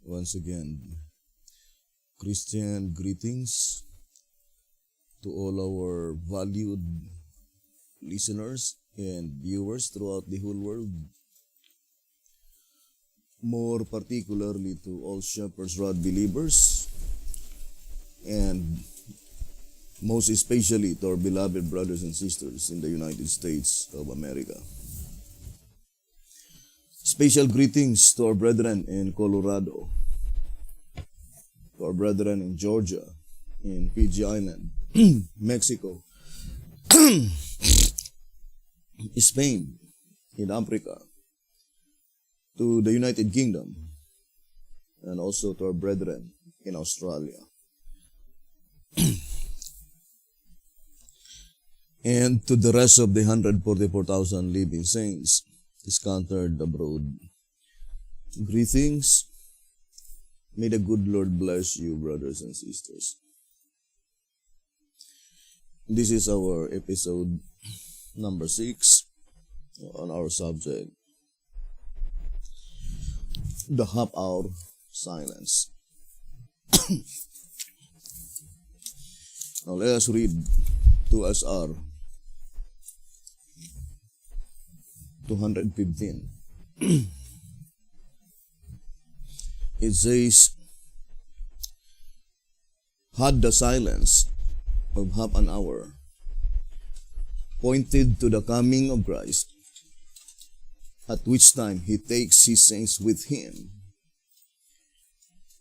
Once again, Christian greetings to all our valued listeners and viewers throughout the whole world, more particularly to all Shepherd's Rod believers, and most especially to our beloved brothers and sisters in the United States of America. Special greetings to our brethren in Colorado, to our brethren in Georgia, in Fiji Island, Mexico, Spain, in Africa, to the United Kingdom, and also to our brethren in Australia. And to the rest of the 144,000 living saints scattered abroad. Greetings. May the good Lord bless you, brothers and sisters. This is our episode number 6 on our subject, the half-hour silence. Now let us read 2SR 215. It says, had the silence of half an hour pointed to the coming of Christ, at which time he takes his saints with him,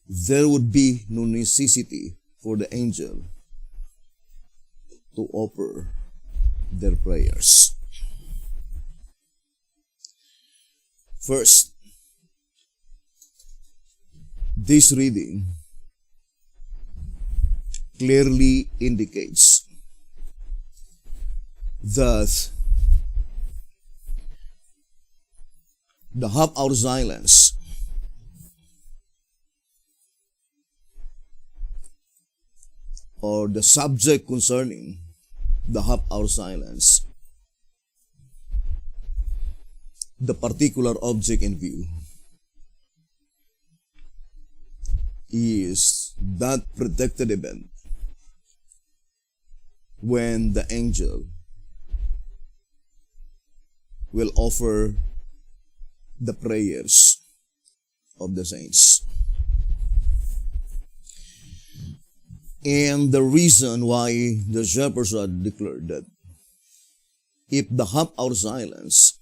there would be no necessity for the angel to offer their prayers. First, this reading clearly indicates that the half-hour silence or the subject concerning the half-hour silence, the particular object in view, is that predicted event when the angel will offer the prayers of the saints. And the reason why the shepherds had declared that if the half-hour silence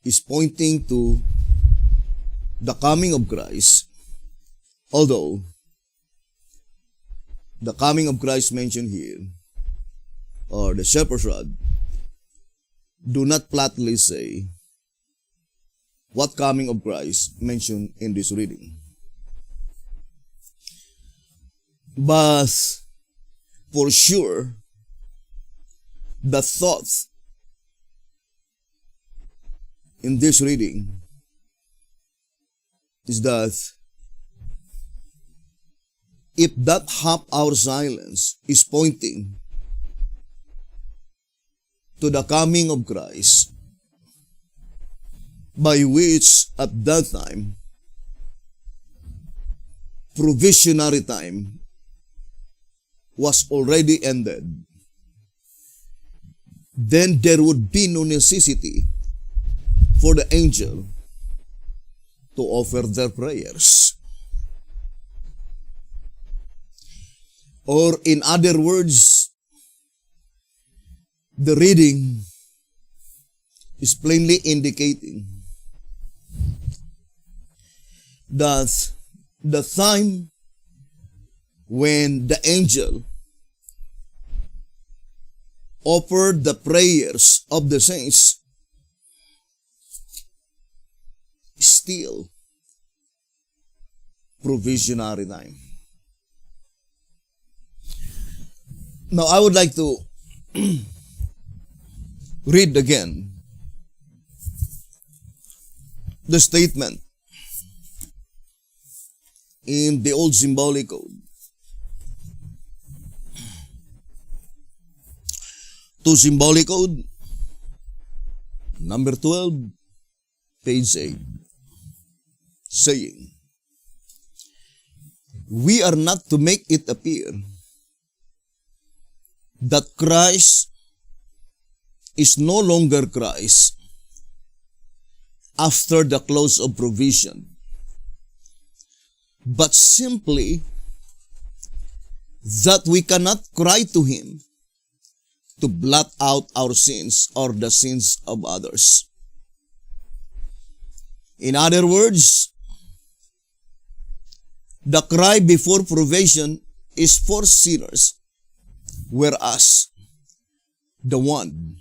is pointing to the coming of Christ, although the coming of Christ mentioned here, or the shepherd's rod, do not flatly say what coming of Christ mentioned in this reading. But for sure, the thought in this reading is that if that half-hour silence is pointing to the coming of Christ, by which at that time, provisionary time was already ended, then there would be no necessity for the angel to offer their prayers. Or in other words, the reading is plainly indicating that the time when the angel offered the prayers of the saints still provisionary time. Now I would like to read again the statement in the old symbolic code. To symbolic code number 12, page 8, saying, we are not to make it appear that Christ is no longer Christ after the close of provision, but simply that we cannot cry to Him to blot out our sins or the sins of others. In other words, the cry before provision is for sinners, whereas the one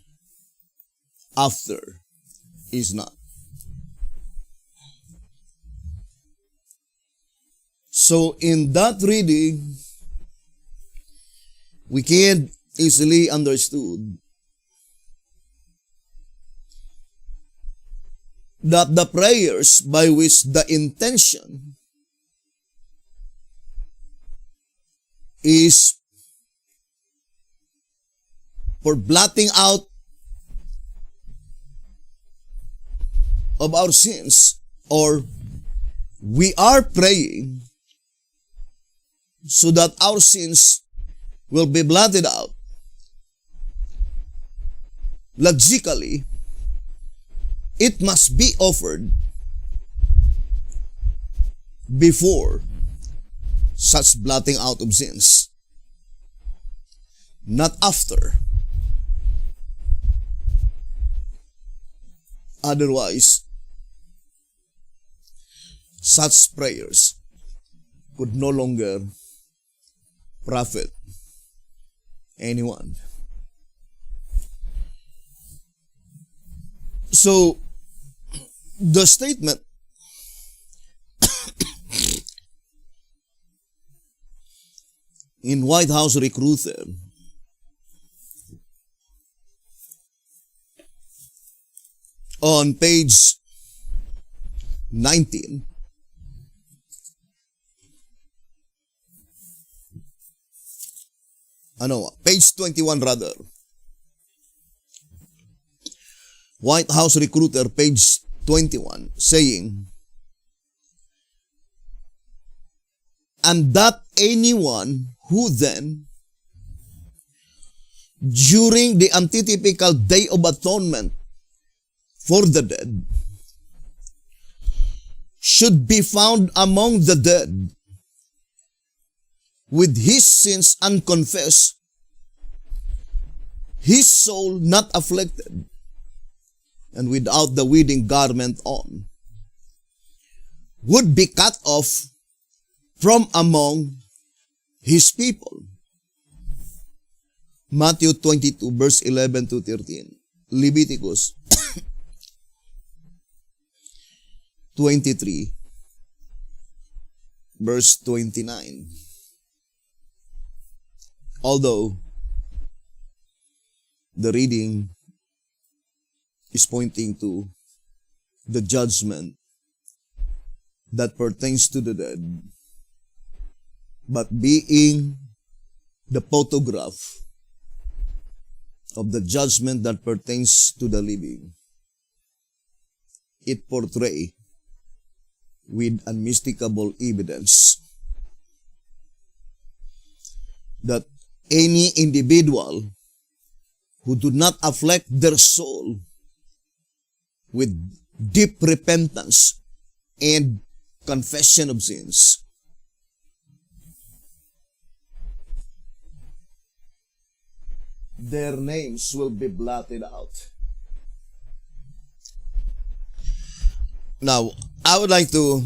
after is not. So in that reading, we can easily understood that the prayers by which the intention is for blotting out of our sins, or we are praying so that our sins will be blotted out. Logically, it must be offered before such blotting out of sins, not after. Otherwise, such prayers could no longer profit anyone. So, the statement in White House Recruiter on page 19, page 21 rather. White House Recruiter, page 21, saying, and that anyone who then, during the antitypical Day of Atonement for the dead, should be found among the dead, with his sins unconfessed, his soul not afflicted, and without the wedding garment on, would be cut off from among his people. Matthew 22, verse 11 to 13. Leviticus 23, verse 29. Although the reading is pointing to the judgment that pertains to the dead, but being the photograph of the judgment that pertains to the living, it portrays with unmistakable evidence that any individual who do not afflict their soul with deep repentance and confession of sins, their names will be blotted out. Now, I would like to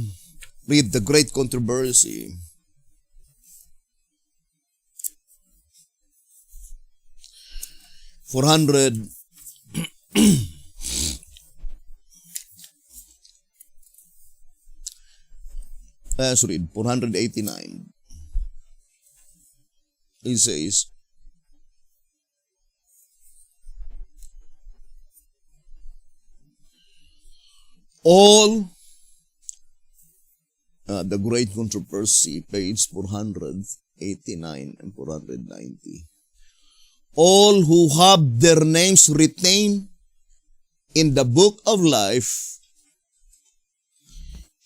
read the Great Controversy. Let's read 489. It says, all, the Great Controversy, page 489 and 490. All who have their names retained in the book of life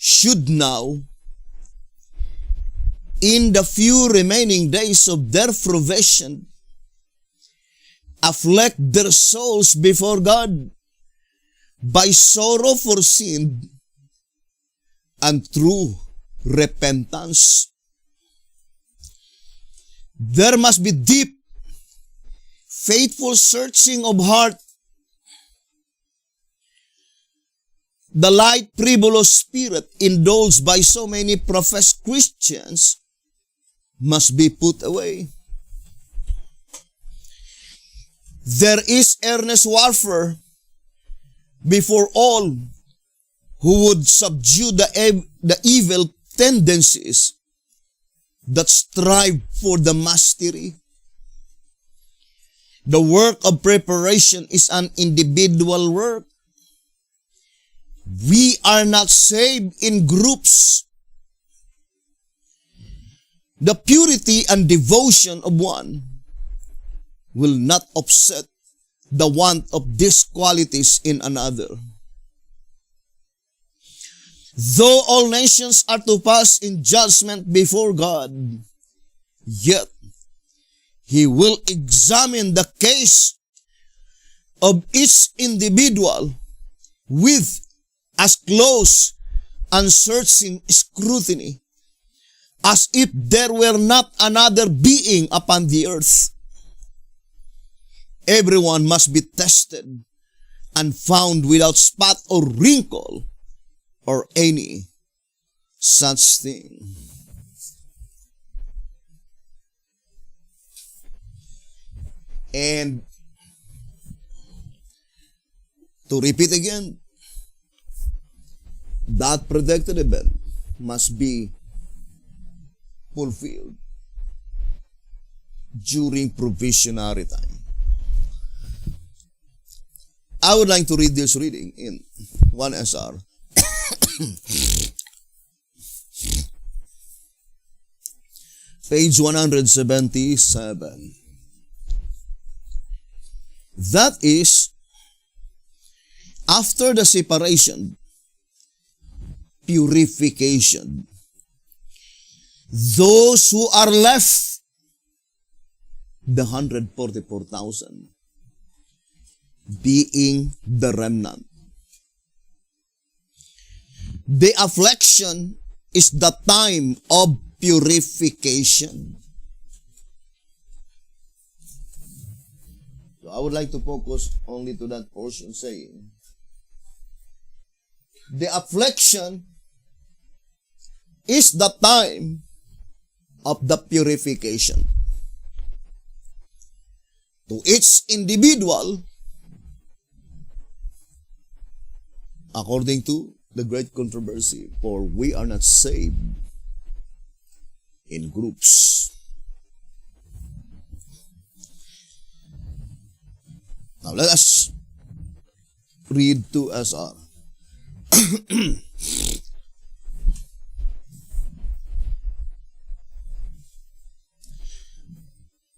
should now, in the few remaining days of their probation, afflict their souls before God by sorrow for sin and true repentance. There must be deep, faithful searching of heart. The light, frivolous spirit indulged by so many professed Christians must be put away. There is earnest warfare before all who would subdue the evil tendencies that strive for the mastery. The work of preparation is an individual work. We are not saved in groups. The purity and devotion of one will not offset the want of these qualities in another. Though all nations are to pass in judgment before God, yet He will examine the case of each individual with as close and searching scrutiny as if there were not another being upon the earth. Everyone must be tested and found without spot or wrinkle or any such thing. And to repeat again, that predicted event must be fulfilled during provisionary time. I would like to read this reading in 1 SR. Page 177. That is, after the separation, purification. Those who are left, the 144,000, being the remnant. The affliction is the time of purification. So I would like to focus only to that portion saying, the affliction is the time of the purification. To each individual, according to the great controversy, for we are not saved in groups. Now let us read 2 SR.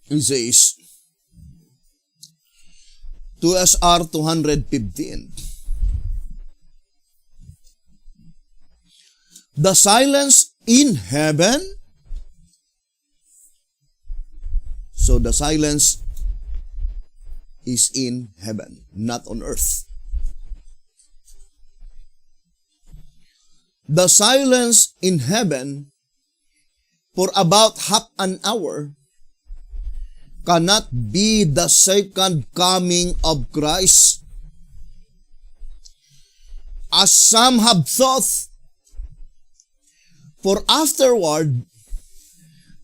It says, 2 SR 215. The silence in heaven. So the silence is in heaven, not on earth. The silence in heaven for about half an hour cannot be the second coming of Christ, as some have thought. For afterward,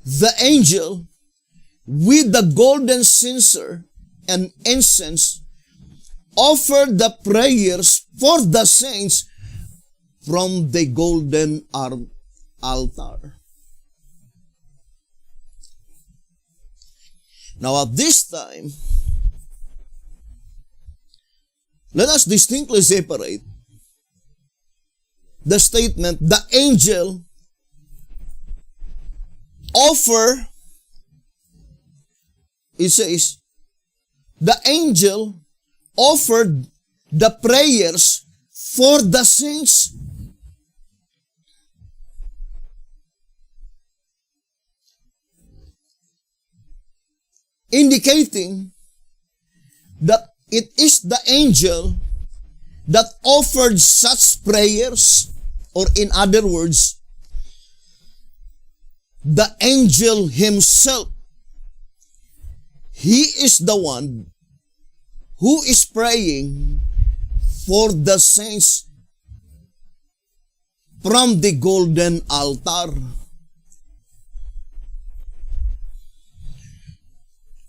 the angel with the golden censer and incense offered the prayers for the saints from the golden altar. Now at this time, let us distinctly separate the statement, the angel offer, it says, the angel offered the prayers for the saints indicating that it is the angel that offered such prayers, or in other words, the angel himself. He is the one who is praying for the saints from the golden altar.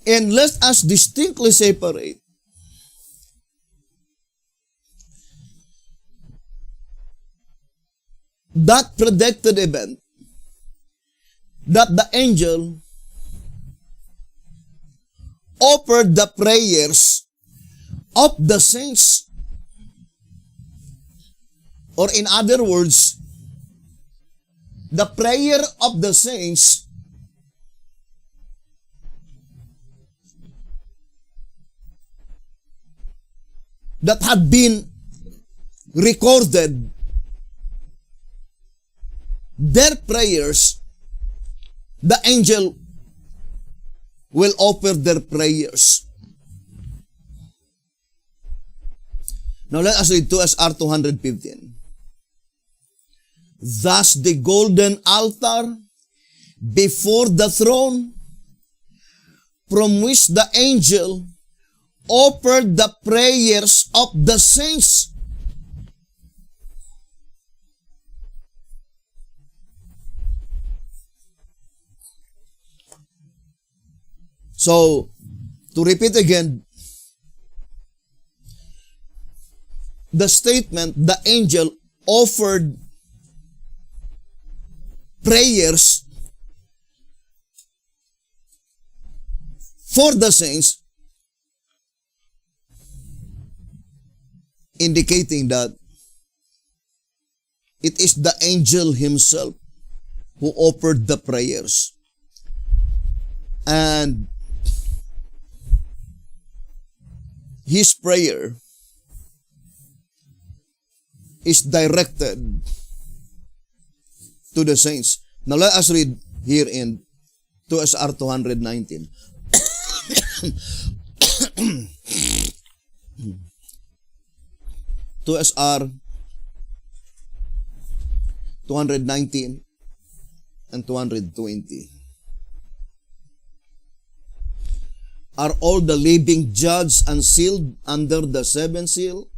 And let us distinctly separate that predicted event that the angel offered the prayers of the saints, or in other words, the prayer of the saints that had been recorded, their prayers, the angel will offer their prayers. Now let us read 2SR 215. Thus the golden altar before the throne, from which the angel offered the prayers of the saints, so, to repeat again, the statement, the angel offered prayers for the saints, indicating that it is the angel himself who offered the prayers. And his prayer is directed to the saints. Now let us read here in 2SR 219. 2SR 219 and 220. Are all the living judged and sealed under the seventh seal?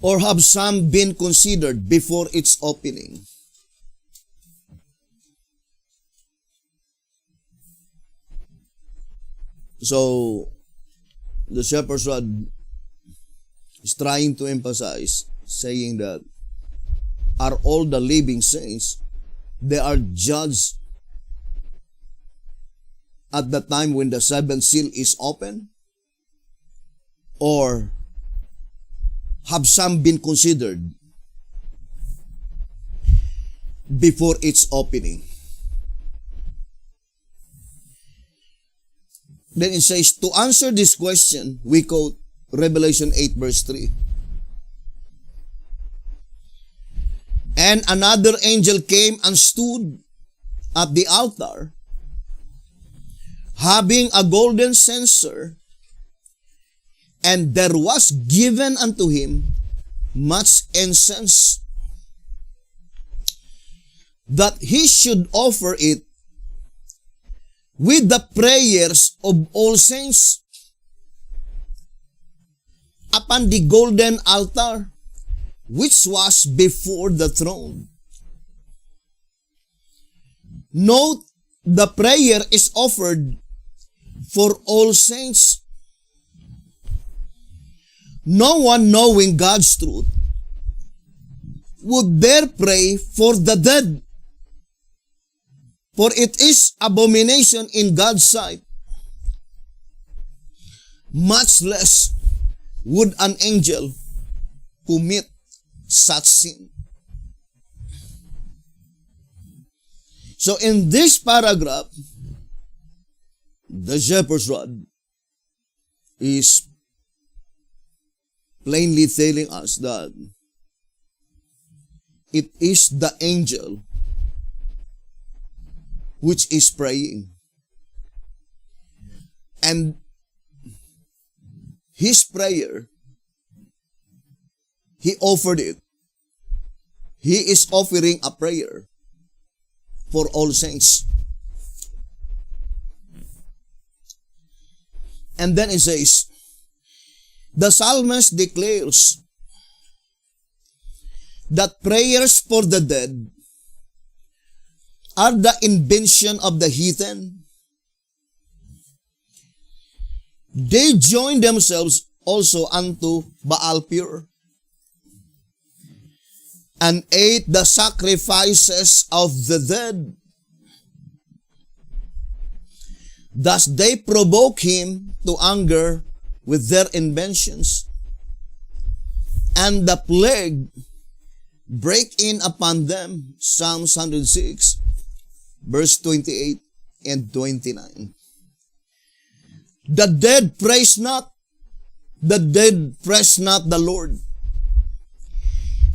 Or have some been considered before its opening? So, the shepherd's rod is trying to emphasize, saying that are all the living saints, they are judged at the time when the seventh seal is open? Or have some been considered before its opening? Then it says, to answer this question, we quote Revelation 8 verse 3. And another angel came and stood at the altar, having a golden censer, and there was given unto him much incense, that he should offer it with the prayers of all saints upon the golden altar, which was before the throne. Note, the prayer is offered for all saints. No one knowing God's truth would dare pray for the dead, for it is abomination in God's sight. Much less would an angel commit such sin. So in this paragraph, the shepherd's rod is plainly telling us that it is the angel which is praying. And his prayer, he offered it. He is offering a prayer for all saints. And then it says, the psalmist declares that prayers for the dead are the invention of the heathen. They join themselves also unto Baal-peor and ate the sacrifices of the dead. Thus they provoke him to anger with their inventions, and the plague break in upon them. Psalms 106, verse 28 and 29. The dead praise not, the dead praise not the Lord,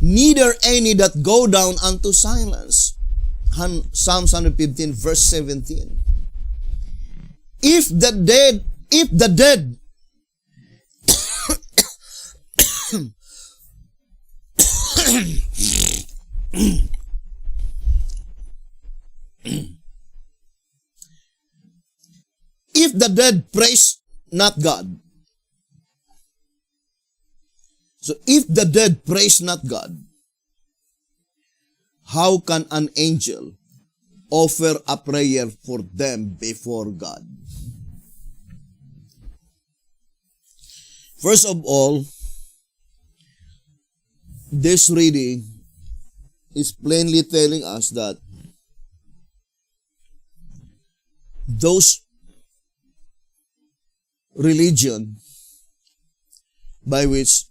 neither any that go down unto silence. Psalms 115, verse 17. If the dead, if the dead praise not God, so if the dead praise not God, how can an angel offer a prayer for them before God? First of all, this reading is plainly telling us that those religion by which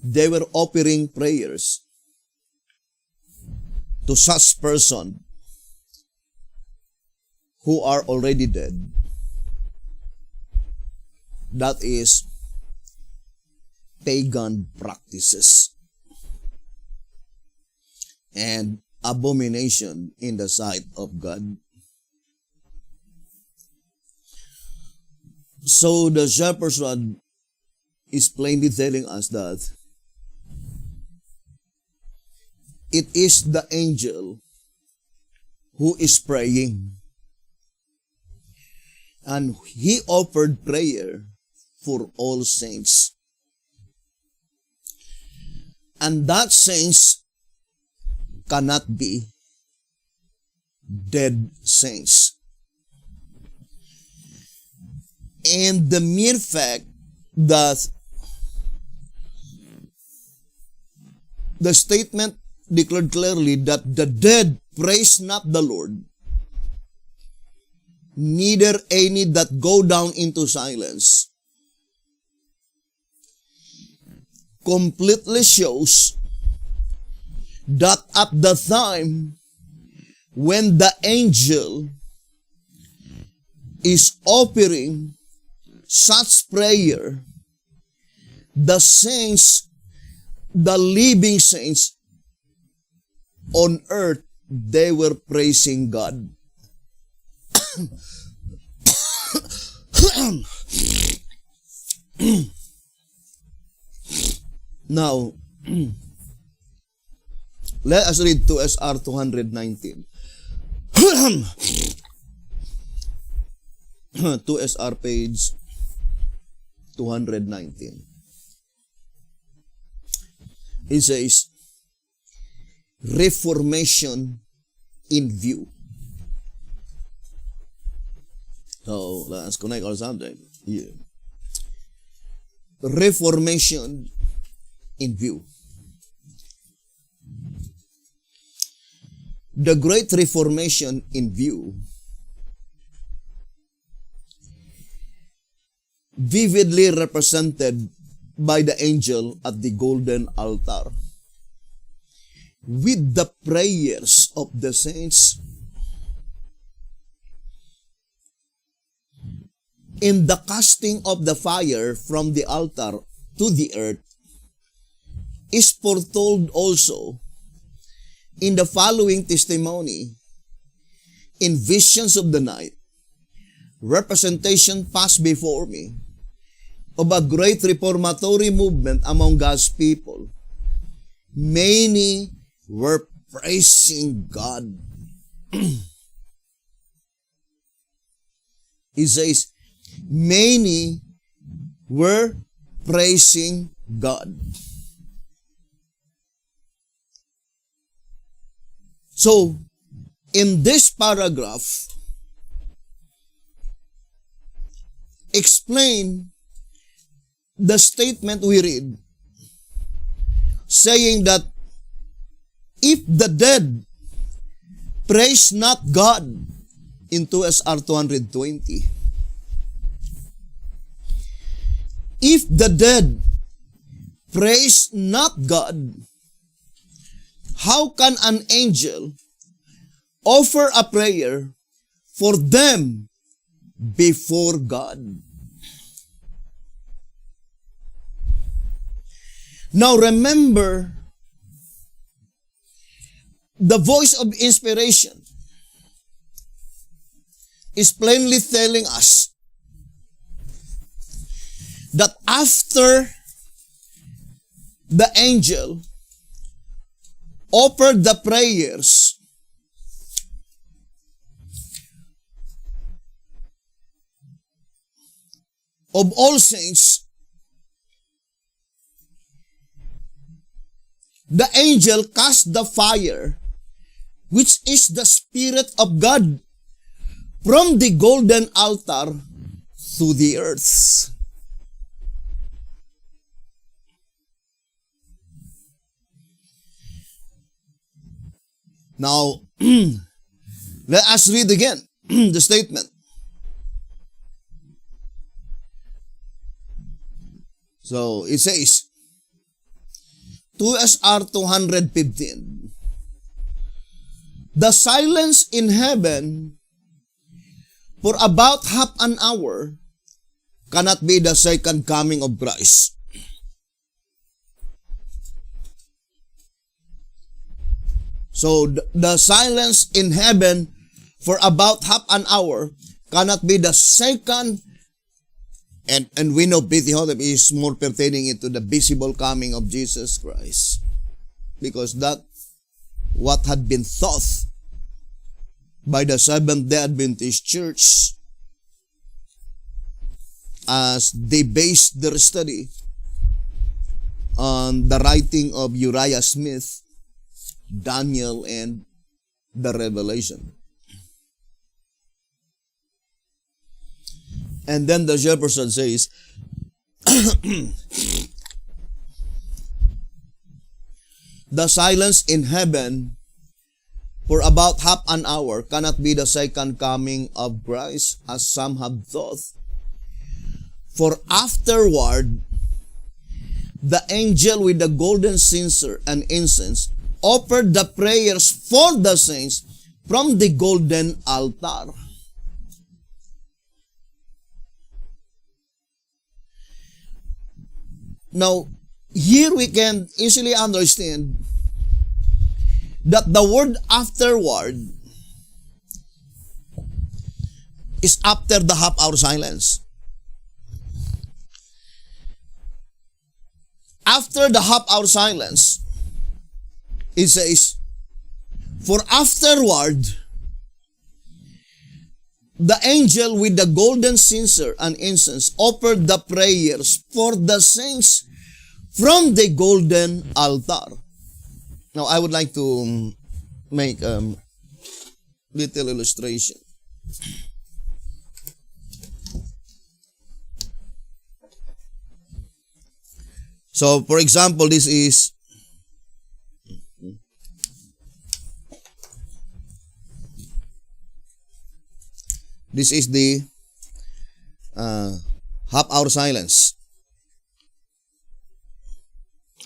they were offering prayers to such person who are already dead, that is pagan practices and abomination in the sight of God. So the shepherd's rod is plainly telling us that it is the angel who is praying, and he offered prayer for all saints. And that saints cannot be dead saints. And the mere fact that the statement declared clearly that the dead praise not the Lord, neither any that go down into silence, completely shows that at the time when the angel is offering such prayer, the saints, the living saints on earth, they were praising God. Now, let us read 2SR 219. 2SR page 219. It says, Reformation in view. So, let's connect our subject here. Reformation in view. The Great Reformation in view vividly represented by the angel at the golden altar with the prayers of the saints in the casting of the fire from the altar to the earth is foretold also in the following testimony in visions of the night, representation passed before me of a great reformatory movement among God's people. Many were praising God. He says, many were praising God. So, in this paragraph, explain the statement we read, saying that if the dead praise not God in 2SR 220, if the dead praise not God, how can an angel offer a prayer for them before God? Now remember, the voice of inspiration is plainly telling us that after the angel offered the prayers of all saints, the angel cast the fire, which is the Spirit of God, from the golden altar to the earth. Now, let us read again the statement. So, it says, 2SR 215, the silence in heaven for about half an hour cannot be the second coming of Christ. So, the silence in heaven for about half an hour cannot be the second, and we know Petihotep is more pertaining into the visible coming of Jesus Christ, because that what had been thought by the Seventh-day Adventist Church as they based their study on the writing of Uriah Smith, Daniel, and the Revelation. And then the Jefferson says, the silence in heaven for about half an hour cannot be the second coming of Christ, as some have thought. For afterward, the angel with the golden censer and incense offered the prayers for the saints from the golden altar. Now, here we can easily understand that the word afterward is after the half-hour silence. After the half-hour silence, it says, for afterward, the angel with the golden censer and incense offered the prayers for the saints from the golden altar. Now, I would like to make a little illustration. So, for example, this is the half-hour silence.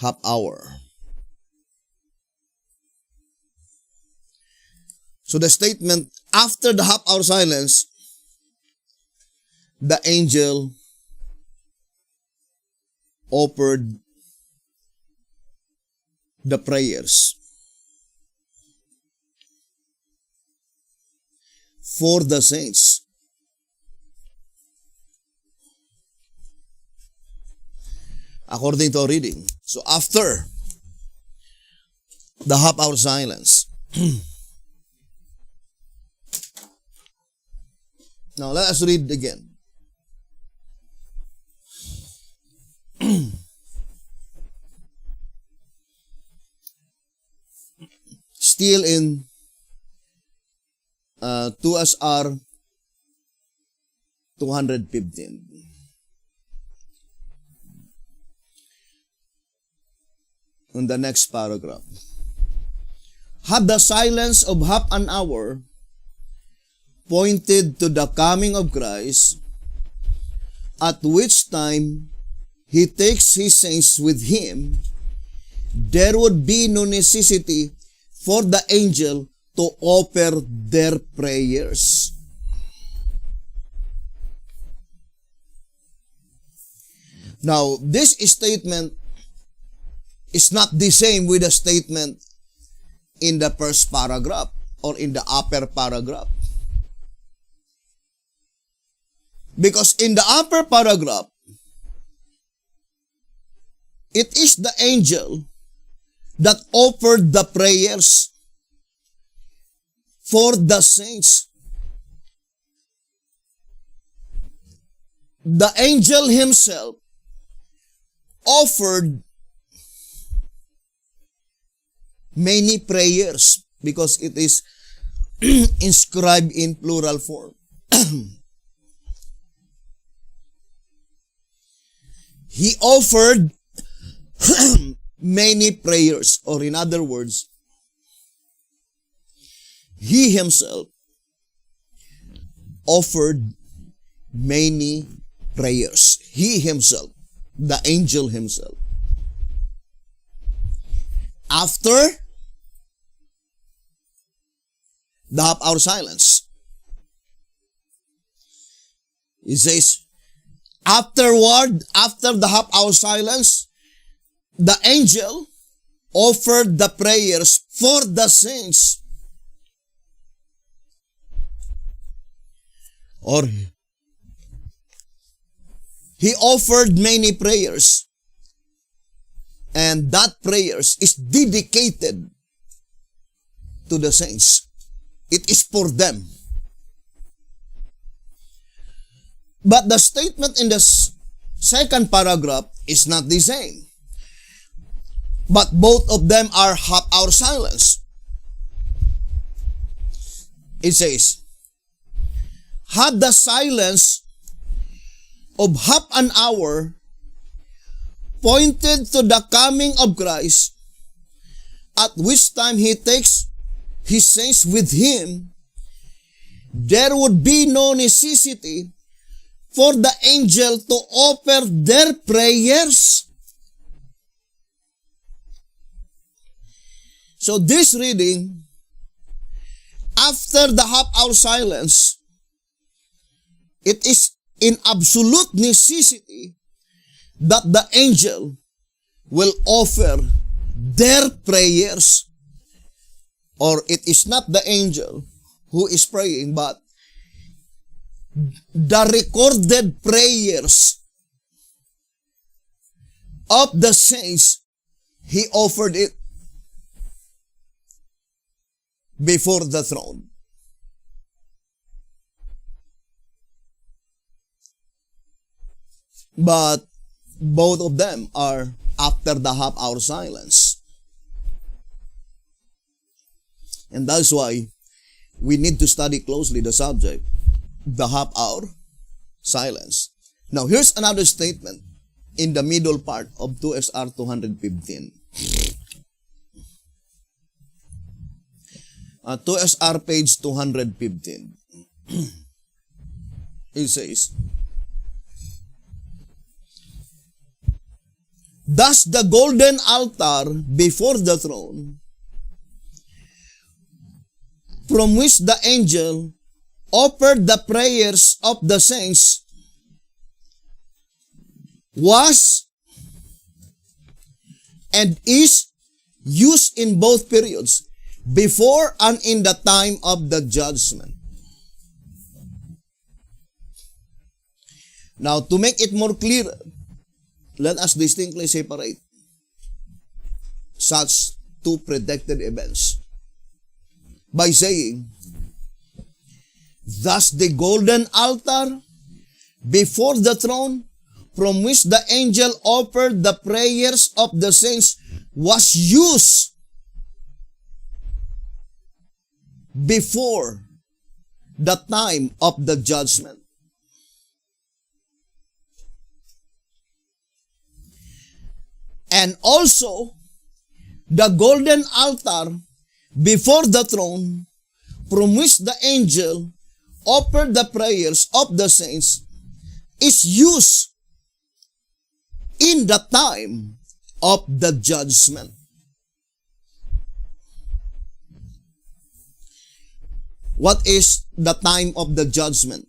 Half hour. So the statement, after the half-hour silence, the angel offered the prayers. for the saints. According to our reading. So after the half-hour silence. Now let us read again. Still in 2SR 215. On the next paragraph. Had the silence of half an hour pointed to the coming of Christ, at which time he takes his saints with him, there would be no necessity for the angel to offer their prayers. Now, this statement is not the same with the statement in the first paragraph or in the upper paragraph. Because in the upper paragraph, it is the angel that offered the prayers for the saints. The angel himself offered many prayers because it is inscribed in plural form. He offered many prayers, or in other words, he himself offered many prayers. He himself, the angel himself. After the half-hour silence, it says, afterward, after the half-hour silence, the angel offered the prayers for the saints. Or he offered many prayers. And that prayers is dedicated to the saints. It is for them. But the statement in the second paragraph is not the same. But both of them are half-hour silence. It says, had the silence of half an hour pointed to the coming of Christ, at which time he takes his saints with him, there would be no necessity for the angel to offer their prayers. So this reading, after the half-hour silence, it is in absolute necessity that the angel will offer their prayers. Or it is not the angel who is praying, but the recorded prayers of the saints, he offered it before the throne. But both of them are after the half-hour silence. And that's why we need to study closely the subject, the half-hour silence. Now, here's another statement in the middle part of 2SR 215. 2SR page 215. It says, thus the golden altar before the throne, from which the angel offered the prayers of the saints, was and is used in both periods, before and in the time of the judgment. Now, to make it more clear, let us distinctly separate such two predicted events by saying, thus the golden altar before the throne from which the angel offered the prayers of the saints was used before the time of the judgment. And also, the golden altar before the throne from which the angel offered the prayers of the saints is used in the time of the judgment. What is the time of the judgment?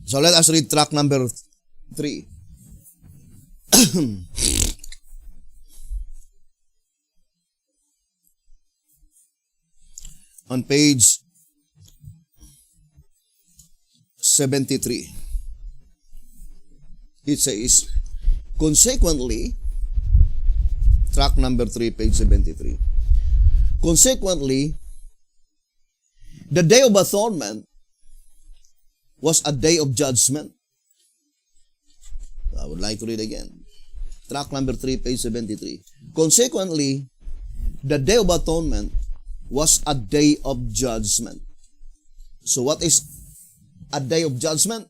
So let us read tract number 3. On page 73, it says, consequently, tract number 3, page 73, consequently, the day of atonement was a day of judgment. I would like to read again. Tract number 3, page 73. Consequently, the day of atonement was a day of judgment. So what is a day of judgment?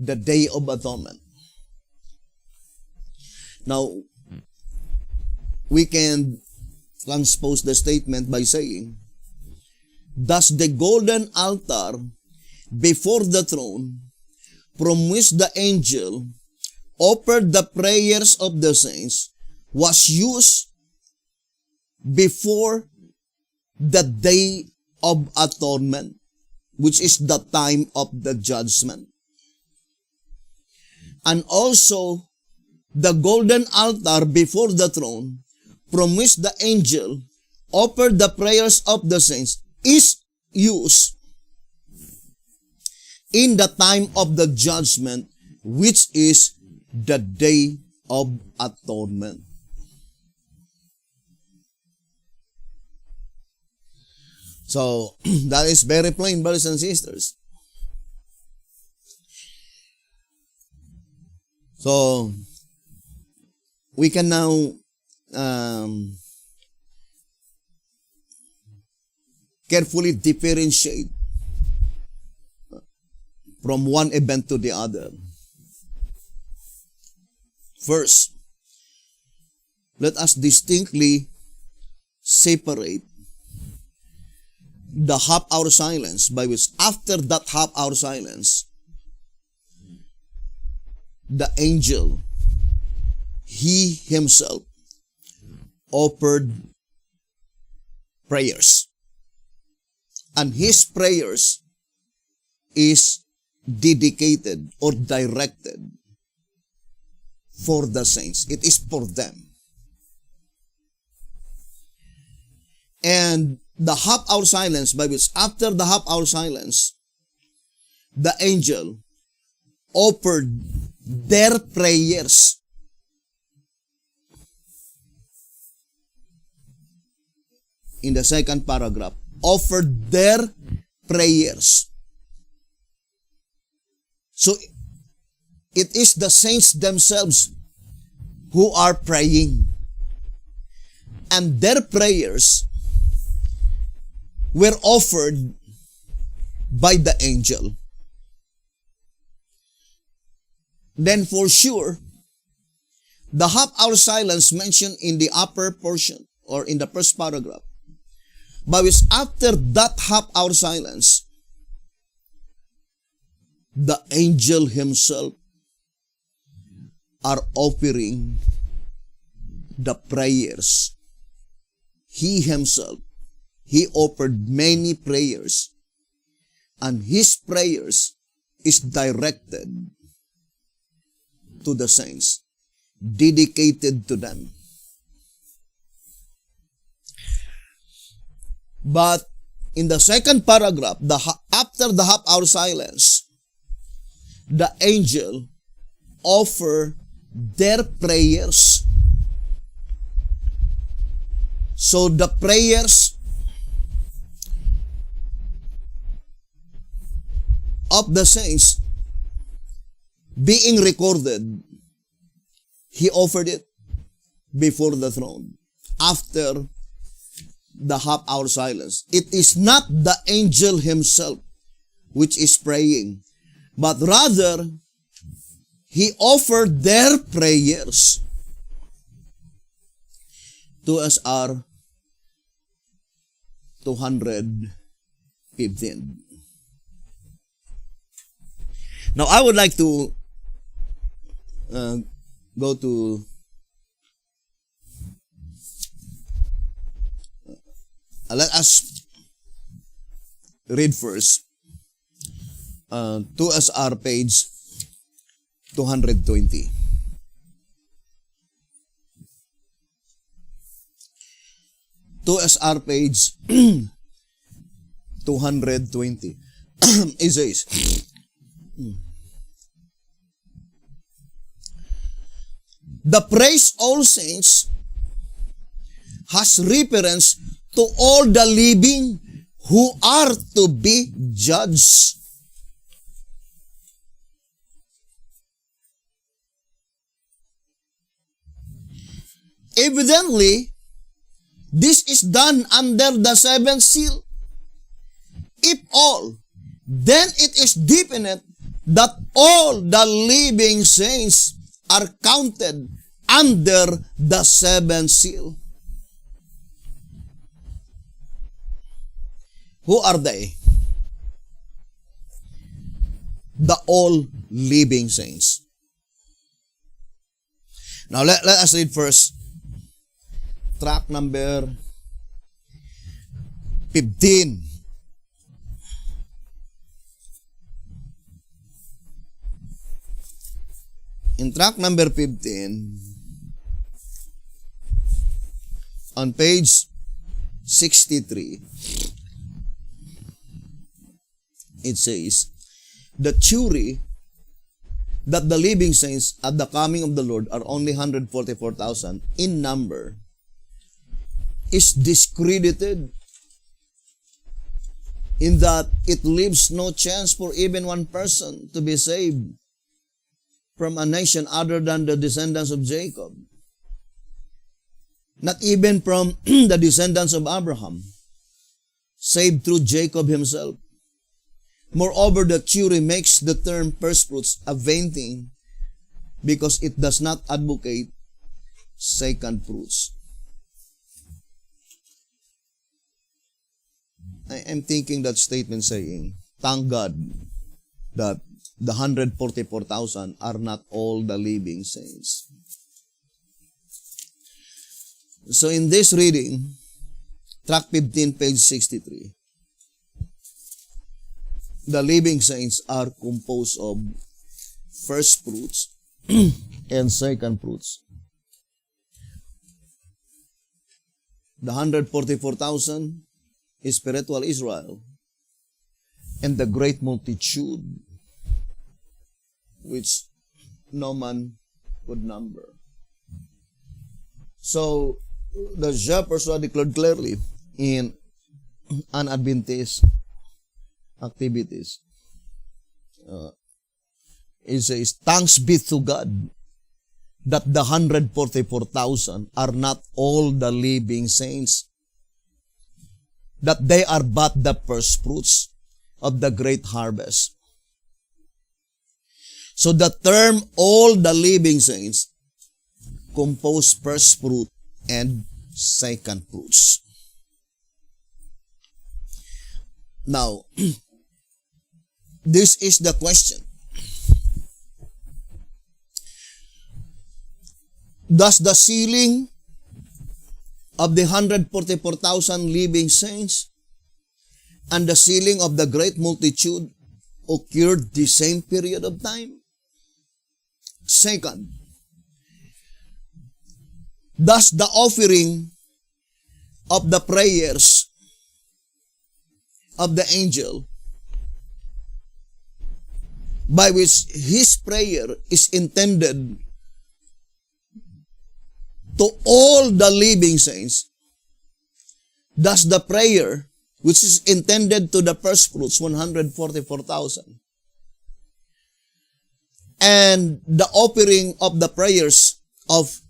The day of atonement. Now, we can transpose the statement by saying, thus the golden altar before the throne from which the angel offered the prayers of the saints was used before the day of atonement, which is the time of the judgment. And also, the golden altar before the throne from which the angel offered the prayers of the saints is used in the time of the judgment, which is the day of atonement. So, that is very plain, brothers and sisters. So, we can now carefully differentiate from one event to the other. First, let us distinctly separate the half-hour silence, by which after that half-hour silence, the angel, he himself, offered prayers. And his prayers is dedicated or directed for the saints. It is for them. And the half-hour silence, by which after the half-hour silence, the angel offered their prayers. In the second paragraph, offered their prayers. So, it is the saints themselves who are praying. And their prayers were offered by the angel. Then for sure, the half-hour silence mentioned in the upper portion or in the first paragraph, by which after that half-hour silence, the angel himself are offering the prayers. He himself, he offered many prayers, and his prayers is directed to the saints, dedicated to them. But in the second paragraph, after after the half-hour silence, the angel offer their prayers. So the prayers of the saints being recorded, he offered it before the throne after the half-hour silence. It is not the angel himself which is praying, but rather he offered their prayers. To us are 215. Now I would like to go to let us read first 2SR page 220. SR page 220. It says, the praise all saints has reference to all the living who are to be judged. Evidently, this is done under the seventh seal. If all, then it is definite that all the living saints are counted under the seventh seal. Who are they? The all living saints. Now let us read first track number 15. In track number 15, on page 63, it says, the theory that the living saints at the coming of the Lord are only 144,000 in number is discredited, in that it leaves no chance for even one person to be saved from a nation other than the descendants of Jacob. Not even from the descendants of Abraham, saved through Jacob himself. Moreover, the theory makes the term first fruits a vain thing because it does not advocate second fruits. I am thinking that statement saying, thank God that the 144,000 are not all the living saints. So in this reading, track 15, page 63, the living saints are composed of first fruits and second fruits. The 144,000 is spiritual Israel, and the great multitude which no man could number. So the shepherds are declared clearly in un-Adventist activities. It says, thanks be to God that the 144,000 are not all the living saints, that they are but the first fruits of the great harvest. So the term all the living saints compose first fruit and second fruits. Now, this is the question. Does the sealing of the 144,000 living saints and the sealing of the great multitude occurred the same period of time? Second, does the offering of the prayers of the angel by which his prayer is intended to all the living saints, thus the prayer which is intended to the first fruits, 144,000, and the offering of the prayers of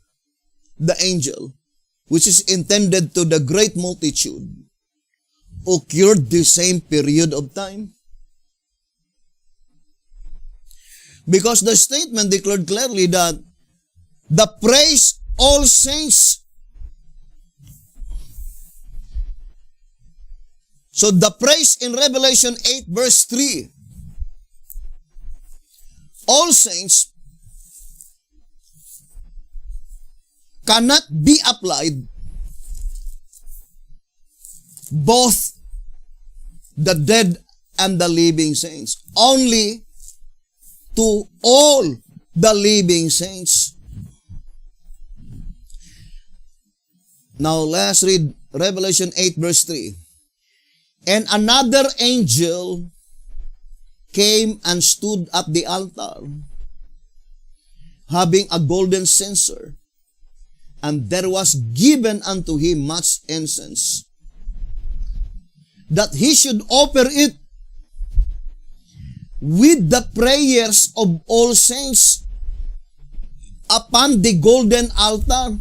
the angel, which is intended to the great multitude, occurred the same period of time. Because the statement declared clearly that the praise all saints. So the praise in Revelation 8 verse 3, all saints, cannot be applied both the dead and the living saints. Only to all the living saints. Now let's read Revelation 8 verse 3. And another angel came and stood at the altar, having a golden censer, and there was given unto him much incense, that he should offer it with the prayers of all saints upon the golden altar,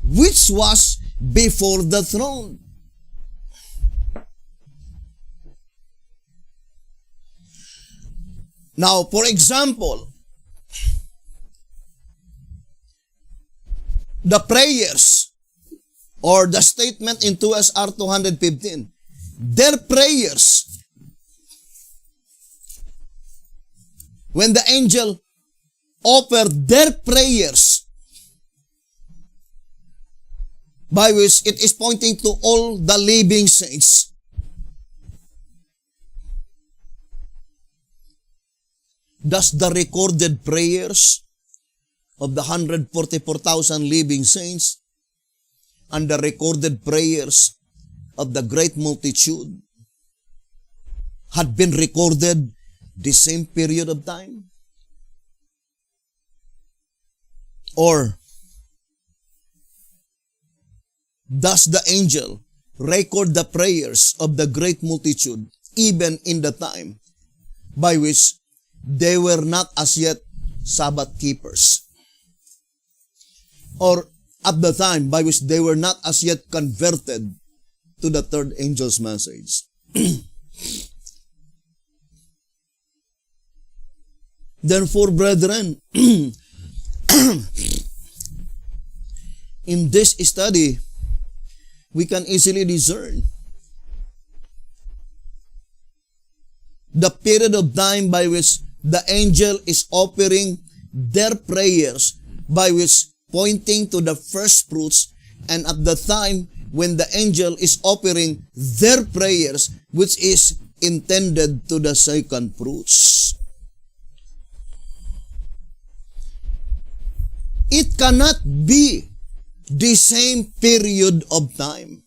which was before the throne. Now, for example, the prayers or the statement in 2 SR 215, their prayers, when the angel offered their prayers, by which it is pointing to all the living saints, thus the recorded prayers of the 144,000 living saints and the recorded prayers of the great multitude had been recorded the same period of time? Or does the angel record the prayers of the great multitude even in the time by which they were not as yet Sabbath keepers, or at the time by which they were not as yet converted to the third angel's message? Therefore, brethren, in this study, we can easily discern the period of time by which the angel is offering their prayers, by which pointing to the first fruits, and at the time when the angel is offering their prayers, which is intended to the second fruits. It cannot be the same period of time.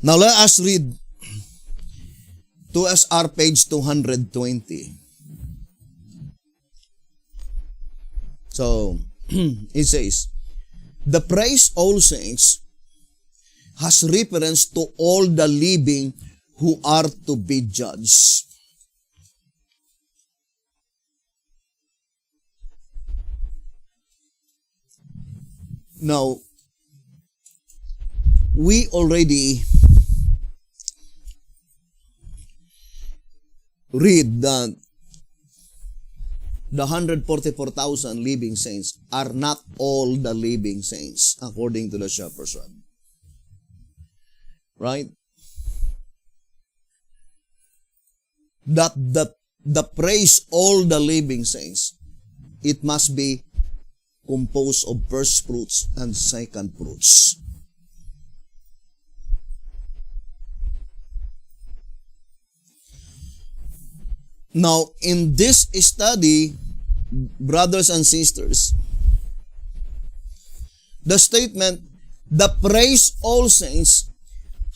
Now let us read 2 SR page 220. So, it says, the praise all saints has reference to all the living who are to be judged. Now, we already read that the 144,000 living saints are not all the living saints according to the Shepherd's Rod. Right? That the praise all the living saints, it must be composed of first fruits and second fruits. Now, in this study, brothers and sisters, the statement, the praise all saints,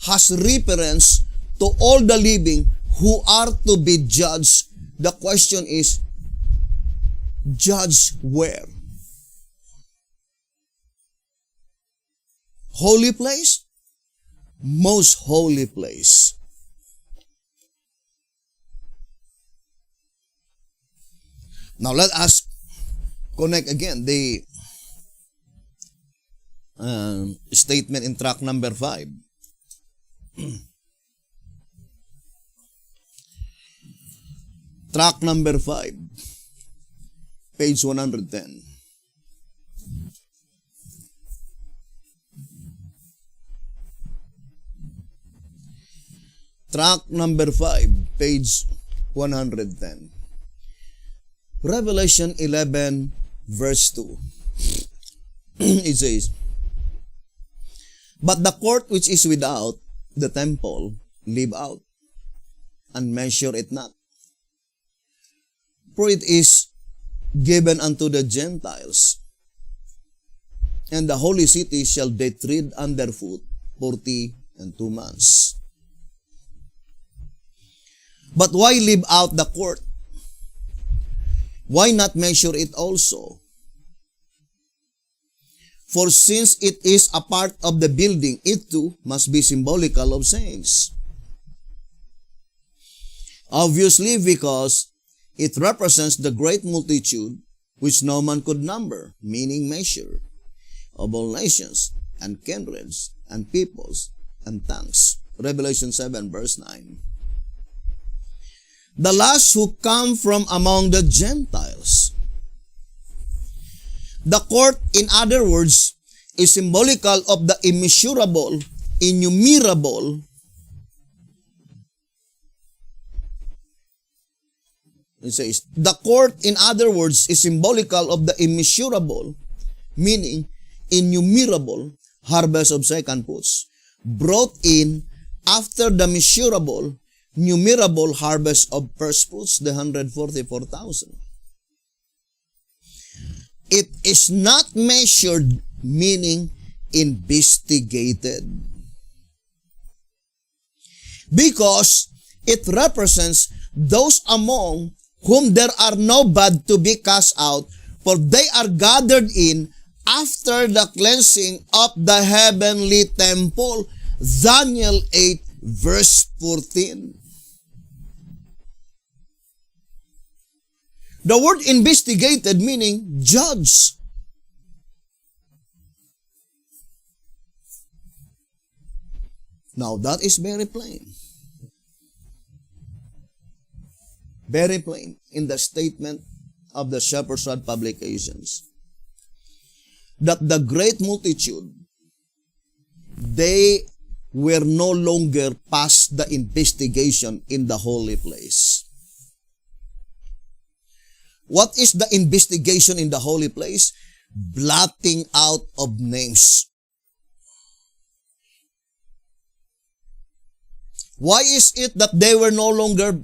has reference to all the living who are to be judged. The question is, judged where? Holy place? Most holy place. Now let us connect again the statement in track number 5. Track number 5, page 110. Track number 5, page 110. Revelation 11, verse 2. It says, "But the court which is without the temple, leave out, and measure it not. For it is given unto the Gentiles, and the holy city shall they tread underfoot 42 months. But why leave out the court? Why not measure it also? For since it is a part of the building, it too must be symbolical of saints. Obviously, because it represents the great multitude which no man could number, meaning measure, of all nations and kindreds and peoples and tongues." Revelation 7, verse 9. The last who come from among the Gentiles. The court, in other words, is symbolical of the immeasurable, innumerable, it says, the court, in other words, is symbolical of the immeasurable, meaning innumerable, harvest of second fruits, brought in after the measurable, numerable harvest of first fruits, the 144,000. It is not measured, meaning investigated. Because it represents those among whom there are no bad to be cast out, for they are gathered in after the cleansing of the heavenly temple. Daniel 8, verse 14. The word investigated meaning judge. Now that is very plain. Very plain in the statement of the Shepherd's Rod Publications that the great multitude, they were no longer past the investigation in the holy place. What is the investigation in the holy place? Blotting out of names. Why is it that they were no longer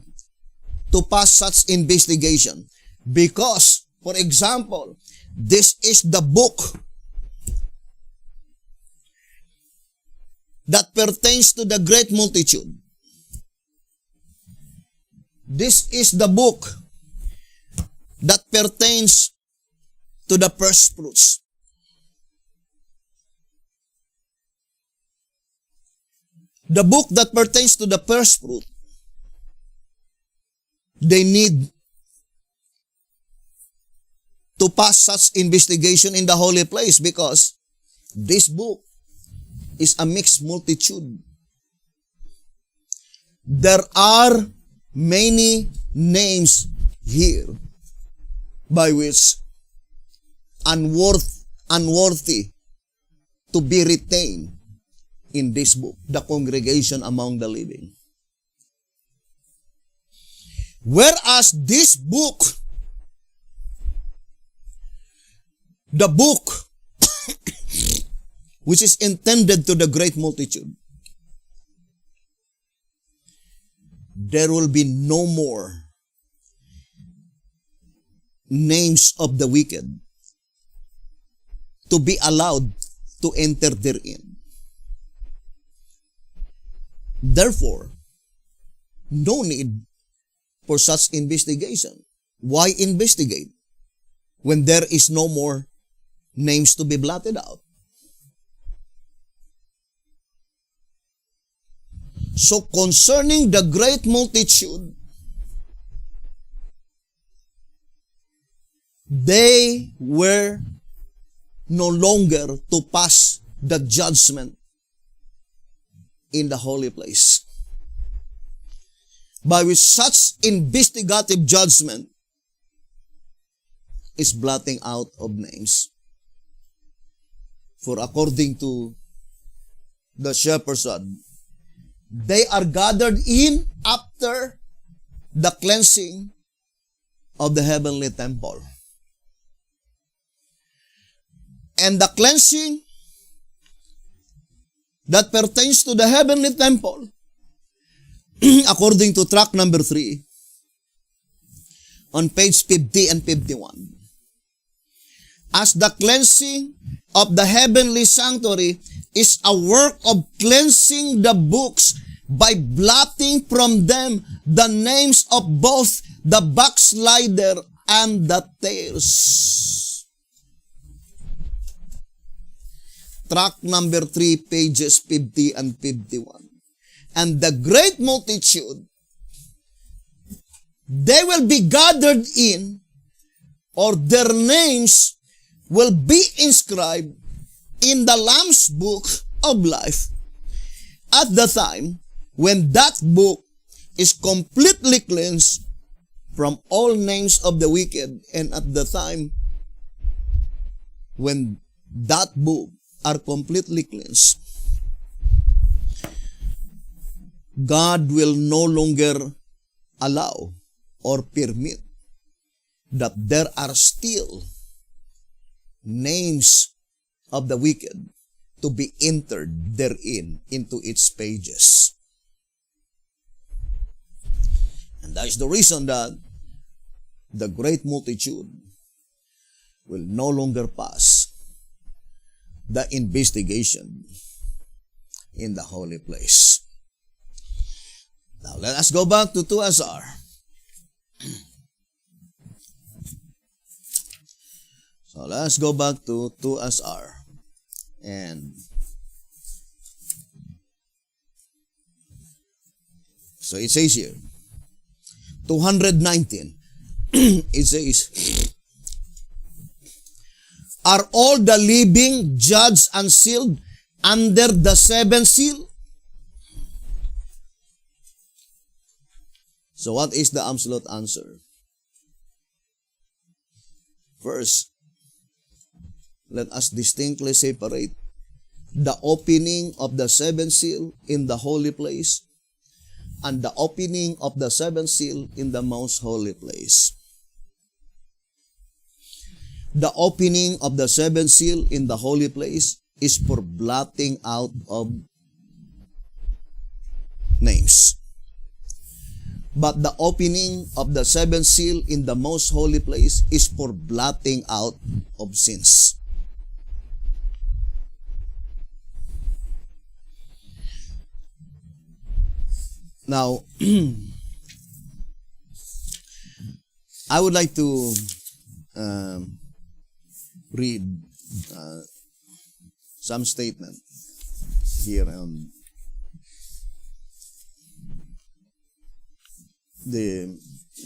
to pass such investigation? Because, for example, this is the book that pertains to the great multitude. This is the book that pertains to the first fruits. The book that pertains to the first fruit, they need to pass such investigation in the holy place because this book is a mixed multitude. There are many names here by which unworthy to be retained in this book, the congregation among the living. Whereas this book, the book which is intended to the great multitude, there will be no more names of the wicked to be allowed to enter therein. Therefore, no need for such investigation. Why investigate when there is no more names to be blotted out? So concerning the great multitude, they were no longer to pass the judgment in the holy place. By which such investigative judgment is blotting out of names. For according to the shepherd's rod, they are gathered in after the cleansing of the heavenly temple. And the cleansing that pertains to the heavenly temple, according to tract number 3, on page 50 and 51, as the cleansing of the heavenly sanctuary is a work of cleansing the books by blotting from them the names of both the backslider and the tares. Tract number 3, pages 50 and 51. And the great multitude, they will be gathered in, or their names will be inscribed in the Lamb's book of life at the time when that book is completely cleansed from all names of the wicked, and at the time when that book are completely cleansed. God will no longer allow or permit that there are still names of the wicked to be entered therein into its pages. And that is the reason that the great multitude will no longer pass the investigation in the holy place. Now let us go back to 2SR. So let's go back to 2SR. And so it says here, 219, it says, are all the living judged and sealed under the seventh seal? So what is the absolute answer? First, let us distinctly separate the opening of the seventh seal in the holy place and the opening of the seventh seal in the most holy place. The opening of the seventh seal in the holy place is for blotting out of names. But the opening of the seventh seal in the most holy place is for blotting out of sins. Now, I would like to read some statement here on the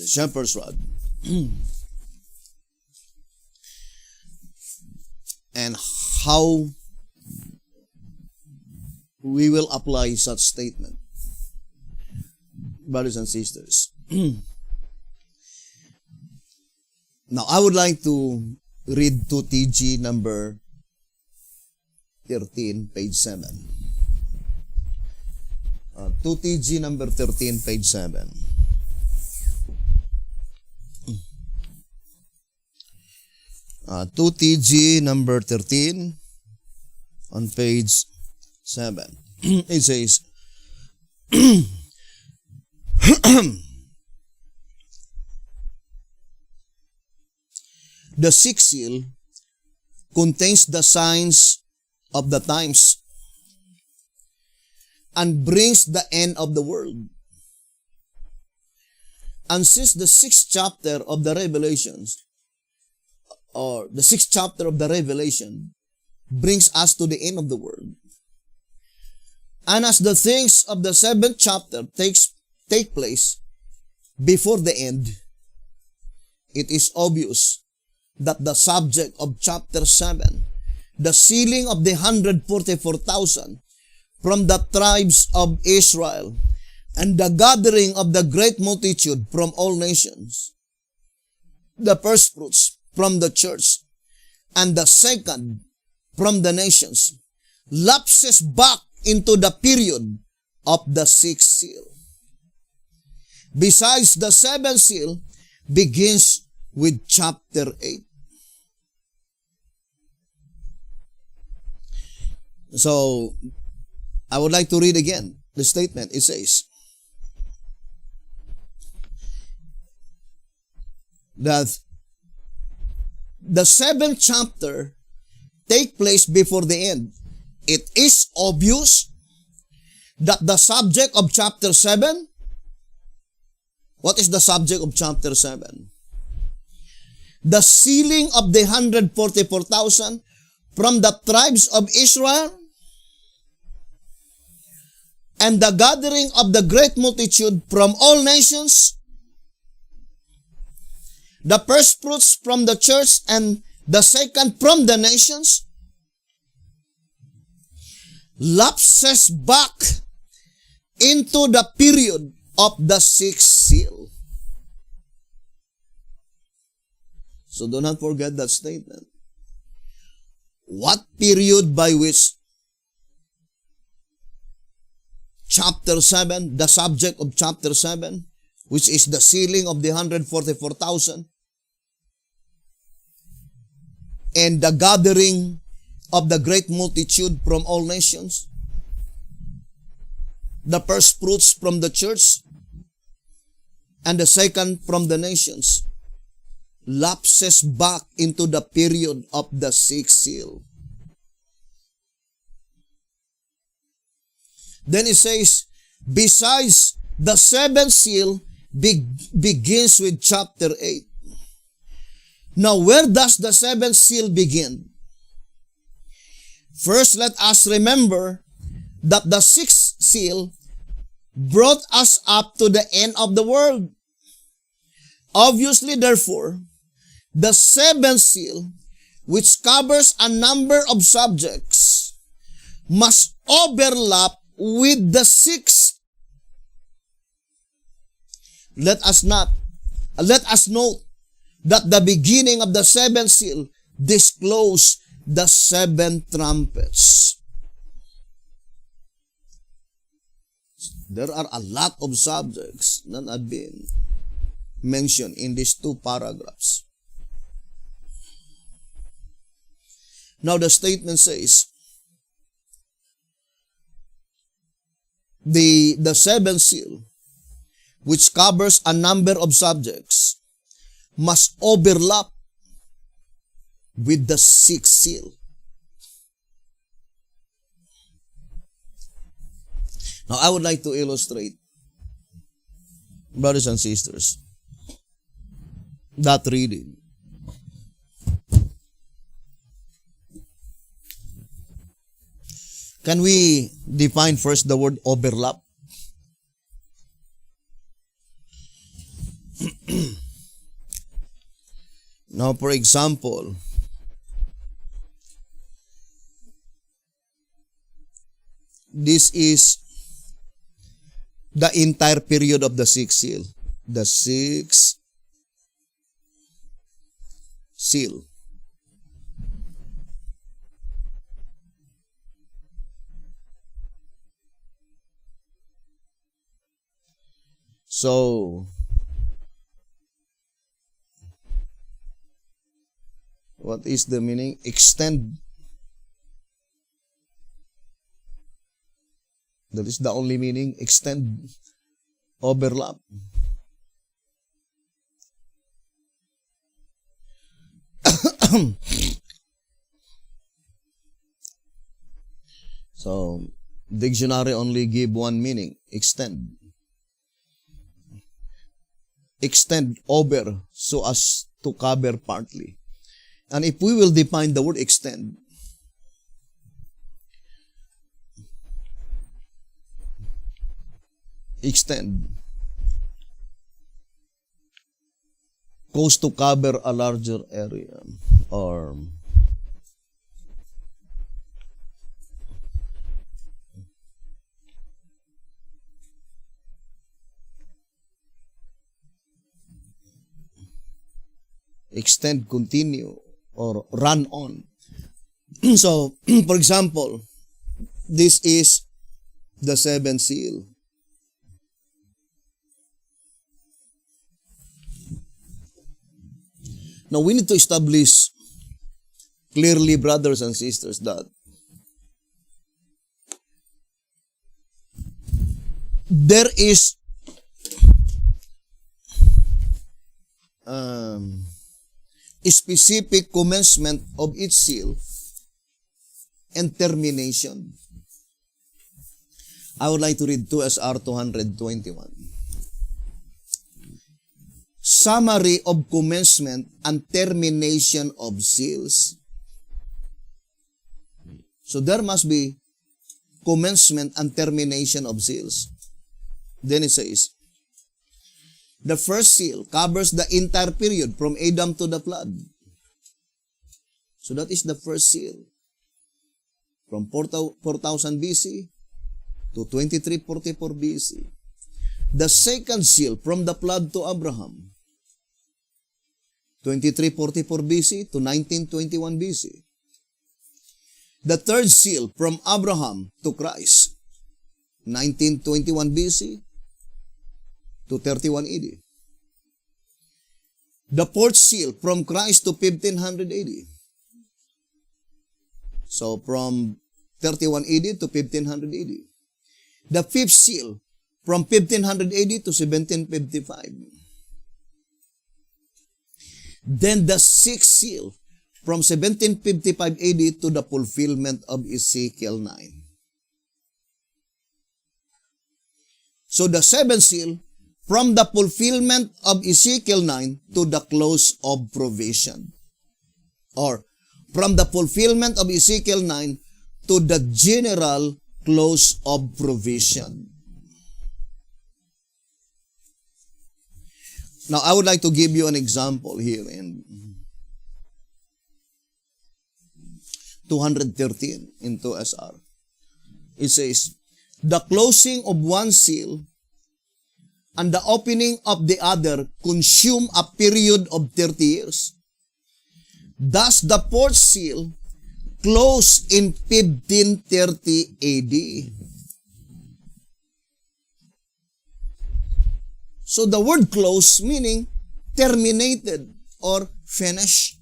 shepherd's rod and how we will apply such statement, brothers and sisters. Now, I would like to read 2TG number 13, page 7. 2TG number 13, page 7. 2TG number 13 on page 7. It says, the sixth seal contains the signs of the times, and brings the end of the world. And since the sixth chapter of the Revelations, or the sixth chapter of the Revelation, brings us to the end of the world, and as the things of the seventh chapter take place before the end, it is obvious that the subject of chapter 7, the sealing of the 144,000 from the tribes of Israel, and the gathering of the great multitude from all nations, the first fruits from the church, and the second from the nations, lapses back into the period of the sixth seal. Besides, the seventh seal begins with chapter 8. So, I would like to read again the statement. It says that the seventh chapter take place before the end. It is obvious that the subject of chapter 7, what is the subject of chapter 7? The sealing of the 144,000 from the tribes of Israel, and the gathering of the great multitude from all nations, the first fruits from the church, and the second from the nations, lapses back into the period of the sixth seal. So do not forget that statement. What period by which chapter 7, the subject of chapter 7, which is the sealing of the 144,000, and the gathering of the great multitude from all nations, the first fruits from the church, and the second from the nations, lapses back into the period of the sixth seal. Then it says, besides, the seventh seal begins with chapter 8. Now, where does the seventh seal begin? First, let us remember that the sixth seal brought us up to the end of the world. Obviously, therefore, the seventh seal, which covers a number of subjects, must overlap with the sixth. Let us note that the beginning of the seventh seal disclosed the seven trumpets. There are a lot of subjects that have been mentioned in these two paragraphs. Now the statement says, the seventh seal, which covers a number of subjects, must overlap with the sixth seal. Now, I would like to illustrate, brothers and sisters, that reading. Can we define first the word overlap? Now, for example, this is the entire period of the sixth seal. The sixth seal. So, what is the meaning? Extend. That is the only meaning. Extend. Overlap. So, Dictionary only give one meaning, extend. Extend over so as to cover partly. And if we will define the word extend, goes to cover a larger area, or extend, continue, or run on. So, for example, this is the seventh seal. Now, we need to establish clearly, brothers and sisters, that there is a specific commencement of each seal and termination. I would like to read 2 SR 221. Summary of commencement and termination of seals. So there must be commencement and termination of seals. Then it says, the first seal covers the entire period from Adam to the flood. So that is the first seal. From 4000 BC to 2344 BC. The second seal from the flood to Abraham. 2344 BC to 1921 BC. The third seal from Abraham to Christ. 1921 BC to 31 AD. The fourth seal from Christ to 1500 AD. So from 31 AD to 1500 AD. The fifth seal from 1500 AD to 1755. Then the sixth seal from 1755 AD to the fulfillment of Ezekiel 9. So the seventh seal from the fulfillment of Ezekiel 9 to the close of provision. Or from the fulfillment of Ezekiel 9 to the general close of provision. Now, I would like to give you an example here in 213 in 2SR. It says, the closing of one seal and the opening of the other consume a period of 30 years. Thus, the fourth seal closed in 1530 AD. So the word close meaning terminated or finished.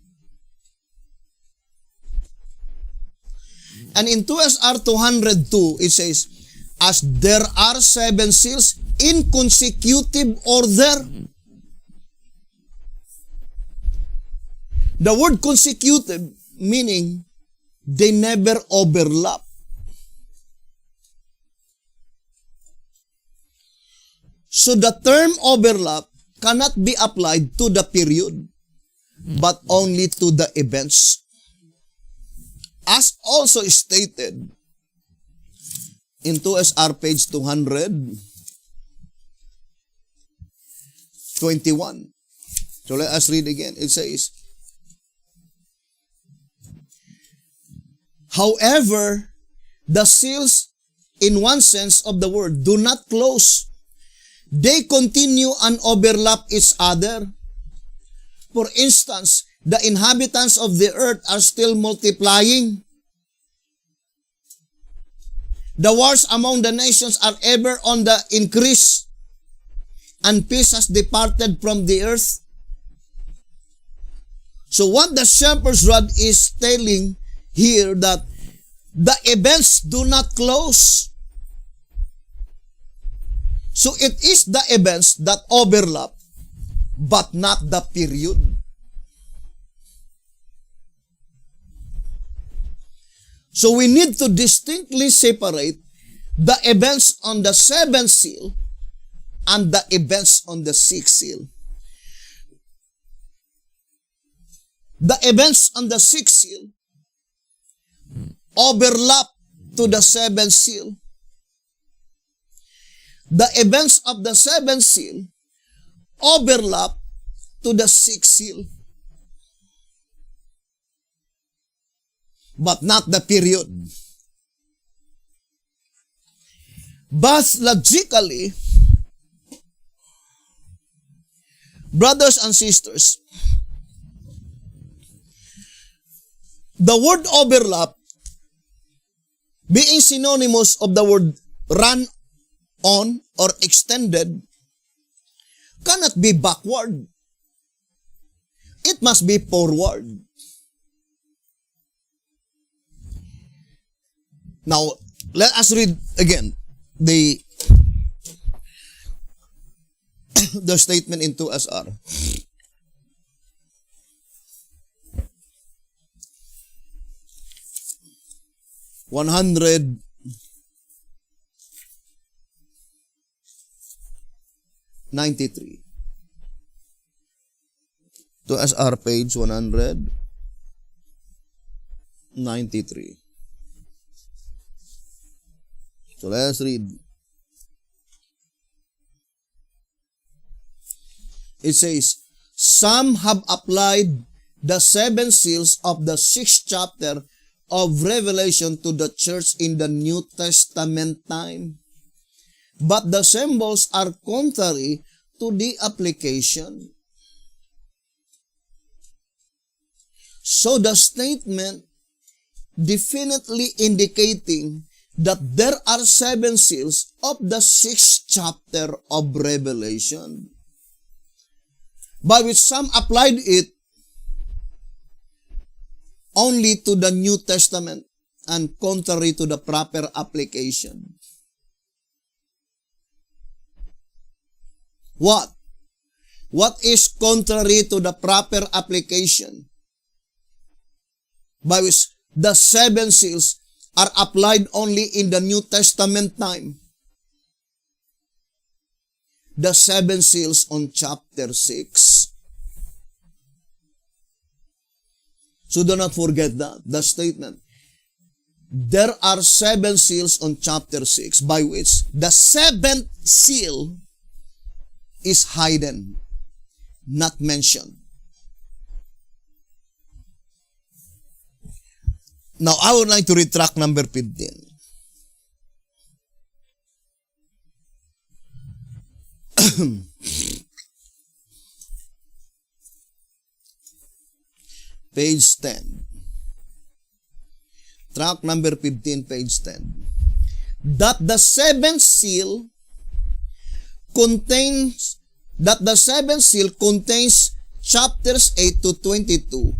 And in 2SR 202, it says, as there are 7 seals in consecutive order. The word consecutive meaning they never overlap. So the term overlap cannot be applied to the period, but only to the events. As also stated in 2SR page 221. So let us read again. It says, however, the seals, in one sense of the word, do not close. They continue and overlap each other. For instance, the inhabitants of the earth are still multiplying. The wars among the nations are ever on the increase, and peace has departed from the earth. So what the shepherd's rod is telling here, that the events do not close. So it is the events that overlap, but not the period. So we need to distinctly separate the events on the seventh seal and the events on the sixth seal. The events on the sixth seal overlap to the seventh seal. The events of the seventh seal overlap to the sixth seal. But not the period. But logically, brothers and sisters, the word overlap, being synonymous of the word run on or extended, cannot be backward. It must be forward. Now, let us read again the statement in 2SR. $193. 2SR page 193. So let's read. It says, some have applied the seven seals of the sixth chapter of Revelation to the church in the New Testament time. But the symbols are contrary to the application. So the statement definitely indicating that there are seven seals of the sixth chapter of Revelation, by which some applied it only to the New Testament and contrary to the proper application. What? What is contrary to the proper application? By which the seven seals are applied only in the New Testament time. The seven seals on chapter 6. So do not forget that, the statement. There are seven seals on chapter 6 by which the seventh seal is hidden, not mentioned. Now, I would like to read track number 15. Page 10. Track number 15, page 10. That the seventh seal contains chapters 8 to 22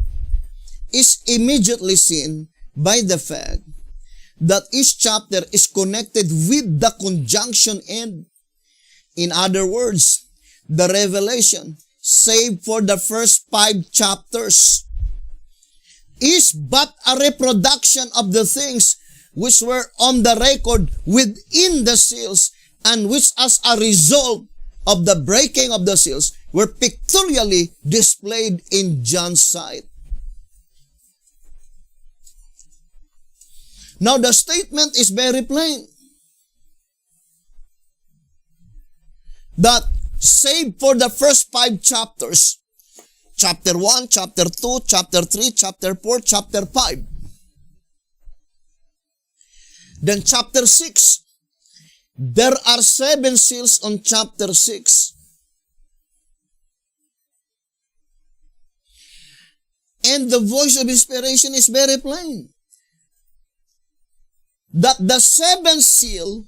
is immediately seen by the fact that each chapter is connected with the conjunction end. In other words, the Revelation, save for the first 5 chapters, is but a reproduction of the things which were on the record within the seals, and which as a result of the breaking of the seals were pictorially displayed in John's sight. Now the statement is very plain. That save for the first 5 chapters, chapter 1, chapter 2, chapter 3, chapter 4, chapter 5. Then chapter 6, there are 7 seals on chapter 6. And the voice of inspiration is very plain. That the 7th seal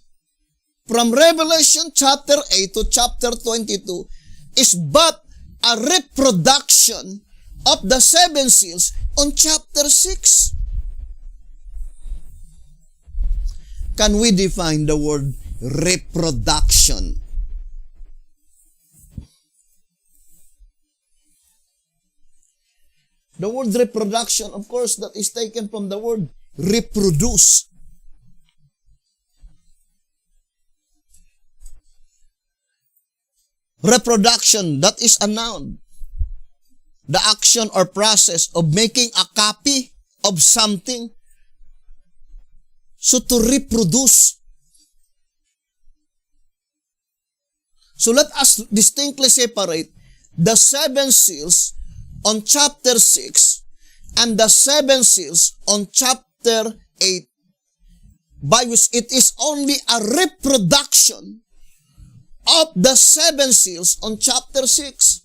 from Revelation chapter 8 to chapter 22 is but a reproduction of the 7 seals on chapter 6. Can we define the word reproduction? The word reproduction, of course, that is taken from the word reproduce. Reproduction, that is a noun. The action or process of making a copy of something. So to reproduce. So let us distinctly separate the 7 seals on chapter 6 and the 7 seals on chapter 8, by which it is only a reproduction of the 7 seals on chapter 6.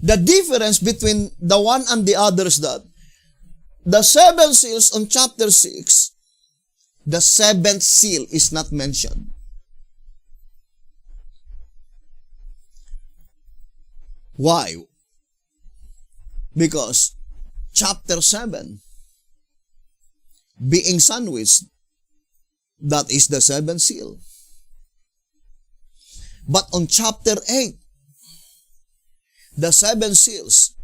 The difference between the one and the other is that the 7 seals on chapter 6, the 7th seal is not mentioned. Why? Because chapter 7, being sandwiched, that is the 7th seal. But on chapter 8, the 7 seals,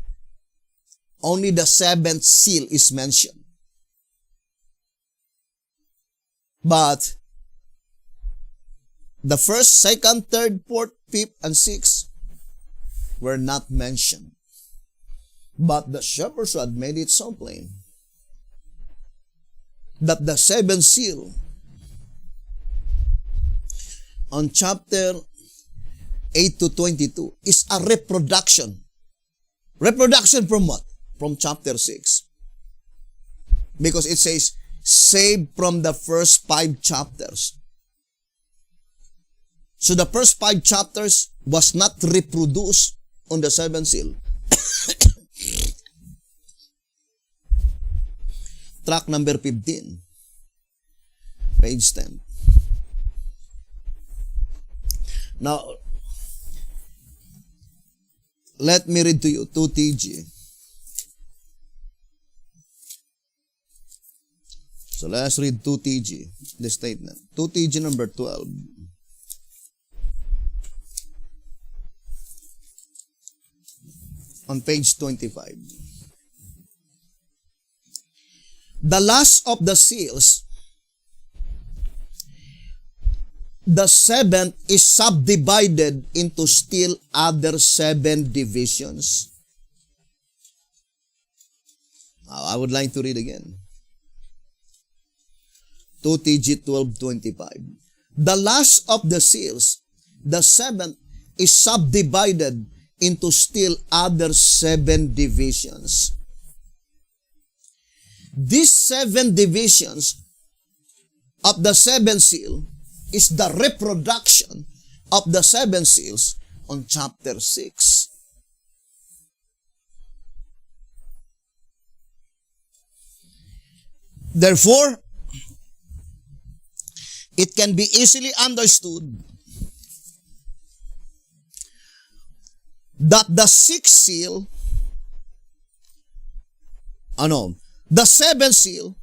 only the 7th seal is mentioned. But the 1st, 2nd, 3rd, 4th, 5th, and 6th were not mentioned. But the shepherd's rod made it so plain that the 7th seal on chapter 8 to 22 is a reproduction. Reproduction from what? From chapter 6. Because it says, saved from the first 5 chapters. So the first 5 chapters was not reproduced on the 7th seal. Track number 15. Page 10. Now, let me read to you 2TG. So let's read 2TG, the statement. 2TG number 12. On page 25. The last of the seals, the 7th, is subdivided into still other 7 divisions. Now, I would like to read again. 2TG 12:25. The last of the seals, the 7th, is subdivided into still other 7 divisions. These 7 divisions of the 7th seal is the reproduction of the 7 seals on chapter 6. Therefore, it can be easily understood that the 6th seal, the 7th seal,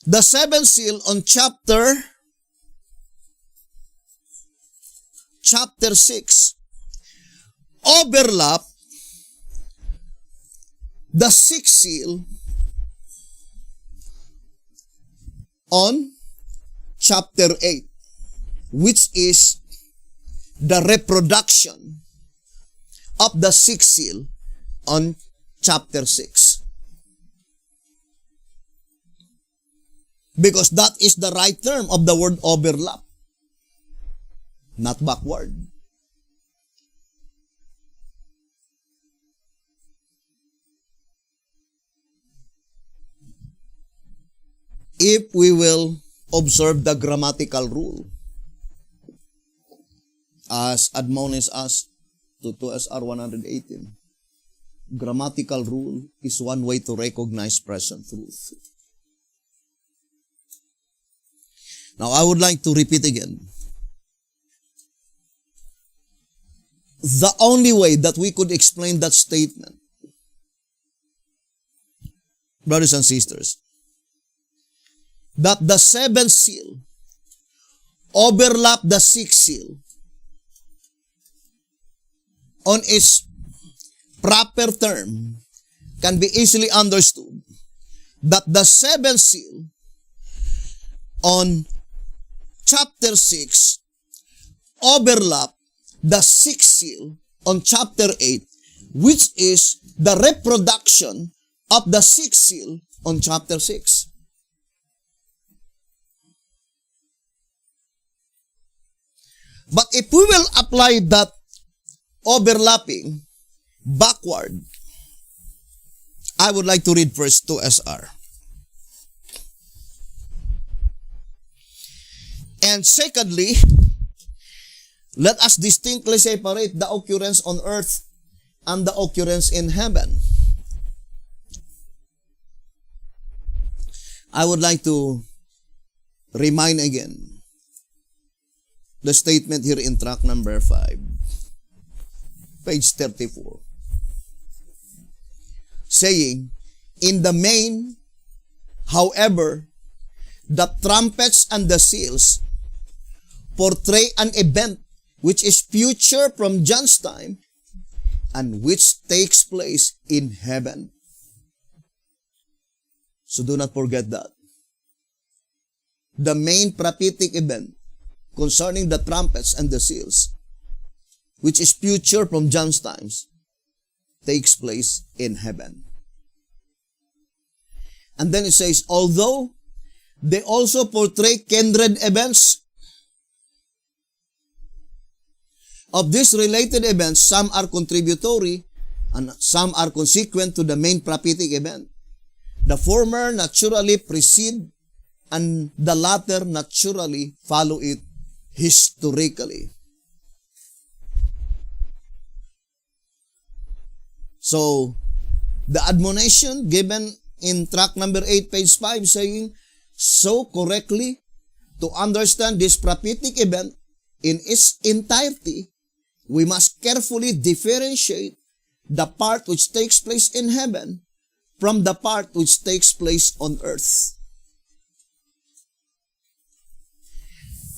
the 7th seal on chapter 6 overlap the 6th seal on chapter 8, which is the reproduction of the 6th seal on chapter 6. Because that is the right term of the word overlap, not backward. If we will observe the grammatical rule as admonished us to 2SR 118, grammatical rule is one way to recognize present truth. Now, I would like to repeat again. The only way that we could explain that statement, brothers and sisters, that the 7th seal overlap the 6th seal on its proper term can be easily understood that the 7th seal on chapter 6 overlap the sixth seal on chapter 8, which is the reproduction of the sixth seal on chapter 6. But if we will apply that overlapping backward, I would like to read verse 2 SR. And secondly, let us distinctly separate the occurrence on earth and the occurrence in heaven. I would like to remind again the statement here in track number 5, page 34, saying, in the main, however, the trumpets and the seals portray an event which is future from John's time and which takes place in heaven. So do not forget that. The main prophetic event concerning the trumpets and the seals, which is future from John's times, takes place in heaven. And then it says, although they also portray kindred events, of these related events, some are contributory and some are consequent to the main prophetic event. The former naturally precede and the latter naturally follow it historically. So, the admonition given in track number 8, page 5, saying, so correctly, to understand this prophetic event in its entirety, we must carefully differentiate the part which takes place in heaven from the part which takes place on earth.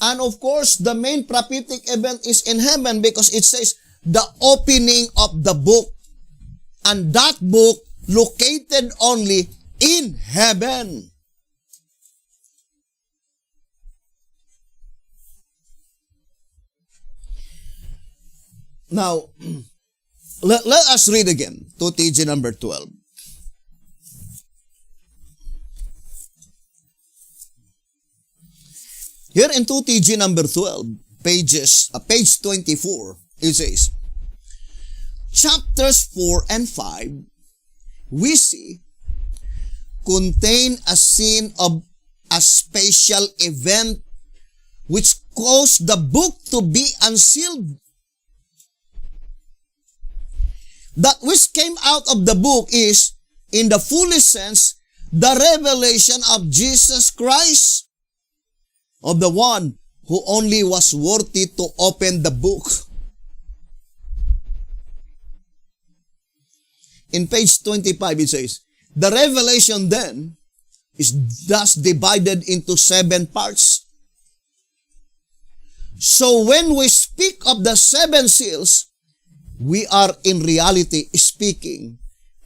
And of course, the main prophetic event is in heaven because it says the opening of the book. And that book located only in heaven. Now, let us read again 2TG number 12. Here in 2TG number 12, page 24, it says, chapters 4 and 5, we see, contain a scene of a special event which caused the book to be unsealed. That which came out of the book is, in the fullest sense, the revelation of Jesus Christ, of the one who only was worthy to open the book. In page 25, it says, the revelation then is thus divided into 7 parts. So when we speak of the 7 seals, we are in reality speaking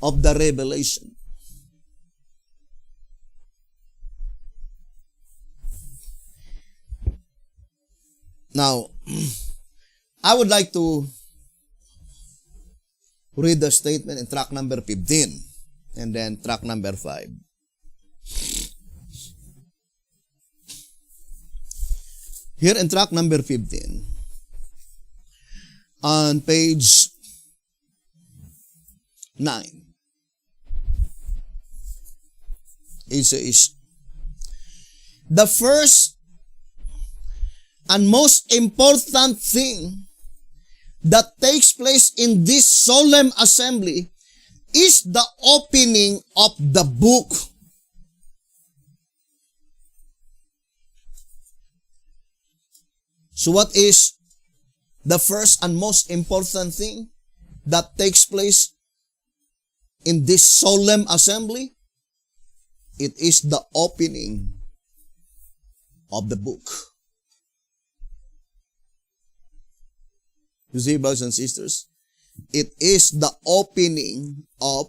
of the revelation. Now, I would like to read the statement in track number 15 and then track number 5. Here in track number 15, on page 9, it says, the first and most important thing that takes place in this solemn assembly is the opening of the book. So what is the first and most important thing that takes place in this solemn assembly? It is the opening of the book. You see, brothers and sisters, it is the opening of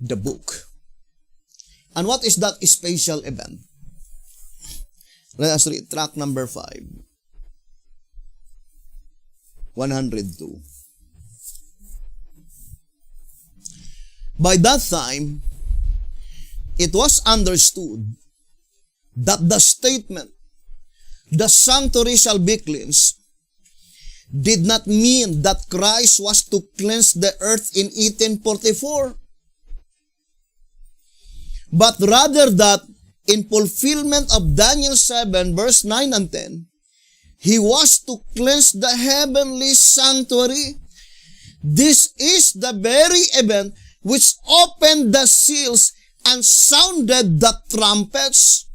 the book. And what is that special event? Let us read track number 5. 102. By that time, it was understood that the statement, the sanctuary shall be cleansed, did not mean that Christ was to cleanse the earth in 1844, but rather that in fulfillment of Daniel 7 verse 9 and 10, He was to cleanse the heavenly sanctuary. This is the very event which opened the seals and sounded the trumpets,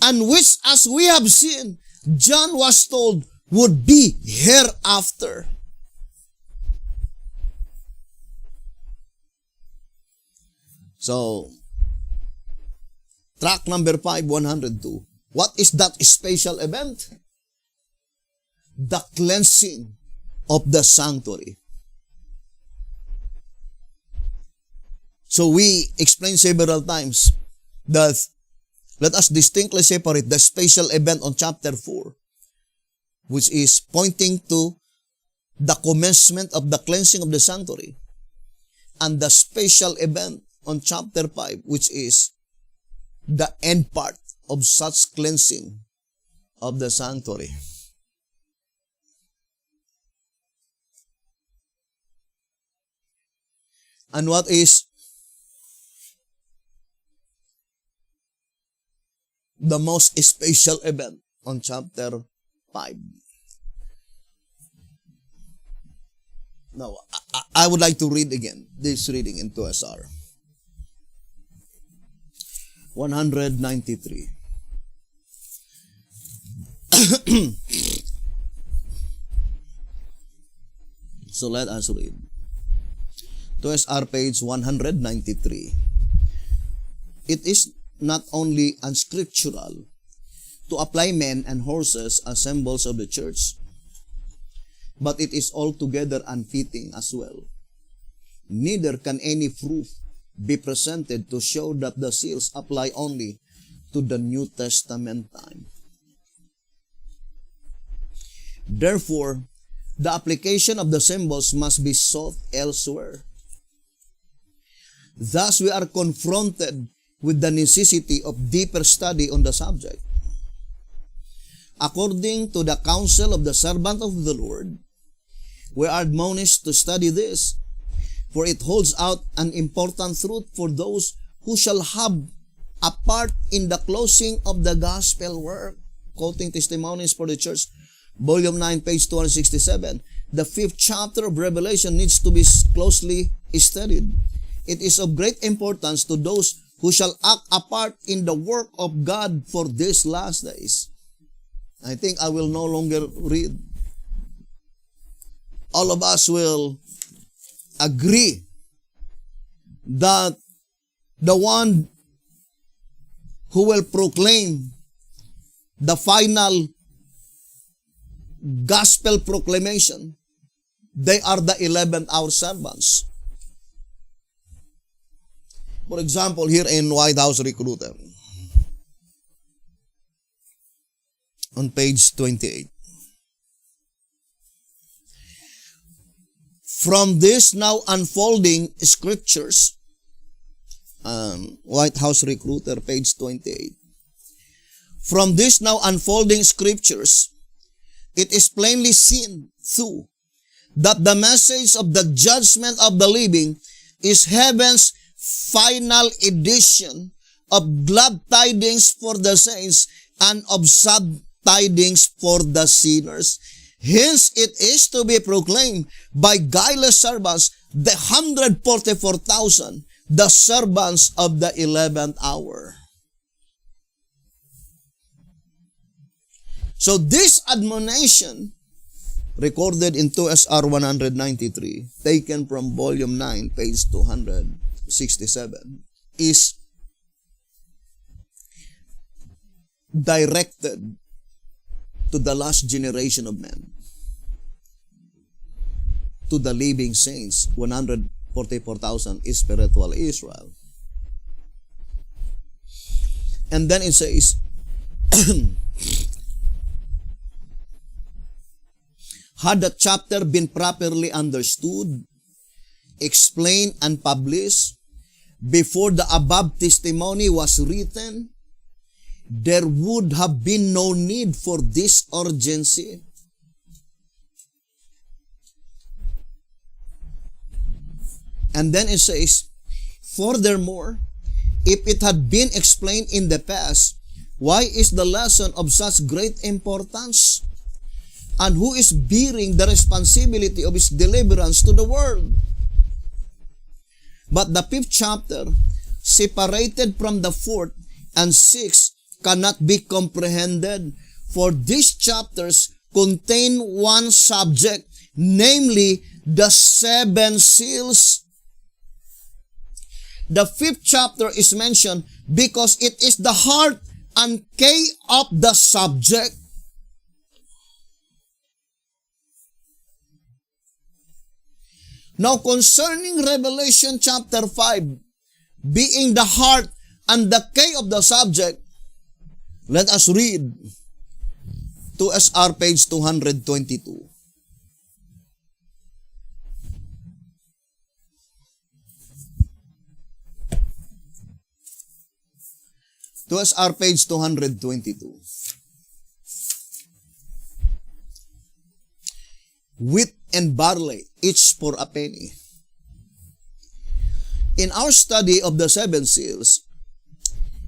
and which, as we have seen, John was told would be hereafter. So, track number 5, 102. What is that special event? The cleansing of the sanctuary. So we explained several times that let us distinctly separate the special event on chapter 4, which is pointing to the commencement of the cleansing of the sanctuary, and the special event on chapter 5, which is the end part of such cleansing of the sanctuary. And what is the most special event on chapter 5? Now, I would like to read again this reading in 2SR. 193. So let us read. 2SR page 193. It is not only unscriptural to apply men and horses as symbols of the church, but it is altogether unfitting as well. Neither can any proof be presented to show that the seals apply only to the New Testament time. Therefore, the application of the symbols must be sought elsewhere. Thus, we are confronted with the necessity of deeper study on the subject. According to the counsel of the servant of the Lord, we are admonished to study this, for it holds out an important truth for those who shall have a part in the closing of the gospel work. Quoting Testimonies for the Church, Volume 9, page 267. The 5th chapter of Revelation needs to be closely studied. It is of great importance to those who shall act a part in the work of God for these last days. I think I will no longer read. All of us will agree that the one who will proclaim the final gospel proclamation, they are the 11th hour servants. For example, here in White House Recruiter, on page 28. From this now unfolding scriptures, White House Recruiter, page 28. From this now unfolding scriptures, it is plainly seen through that the message of the judgment of the living is heaven's final edition of glad tidings for the saints and of sad tidings for the sinners. Hence, it is to be proclaimed by guileless servants, the 144,000, the servants of the 11th hour. So this admonition, recorded in 2SR 193, taken from volume 9, page 267, is directed to the last generation of men, to the living saints, 144,000 spiritual Israel. And then it says, had the chapter been properly understood, explained, and published before the above testimony was written, there would have been no need for this urgency. And then it says, furthermore, if it had been explained in the past, why is the lesson of such great importance? And who is bearing the responsibility of its deliverance to the world? But the 5th chapter, separated from the 4th and 6th, cannot be comprehended, for these chapters contain one subject, namely the 7 seals. The 5th chapter is mentioned because it is the heart and key of the subject. Now, concerning Revelation chapter 5, being the heart and the key of the subject, let us read 2SR page 222. To SR page 222. Wheat and barley, each for a penny. In our study of the 7 seals,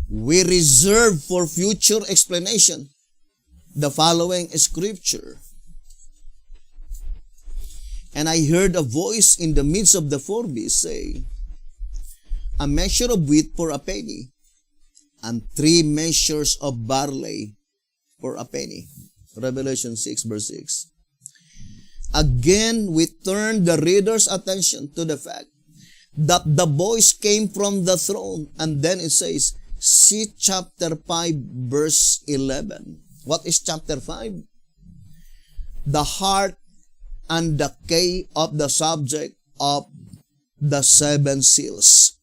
we reserve for future explanation the following scripture. And I heard a voice in the midst of the 4 beasts say, a measure of wheat for a penny, and 3 measures of barley for a penny. Revelation 6 verse 6. Again, we turn the reader's attention to the fact that the voice came from the throne. And then it says, see chapter 5 verse 11. What is chapter 5? The heart and the key of the subject of the 7 seals.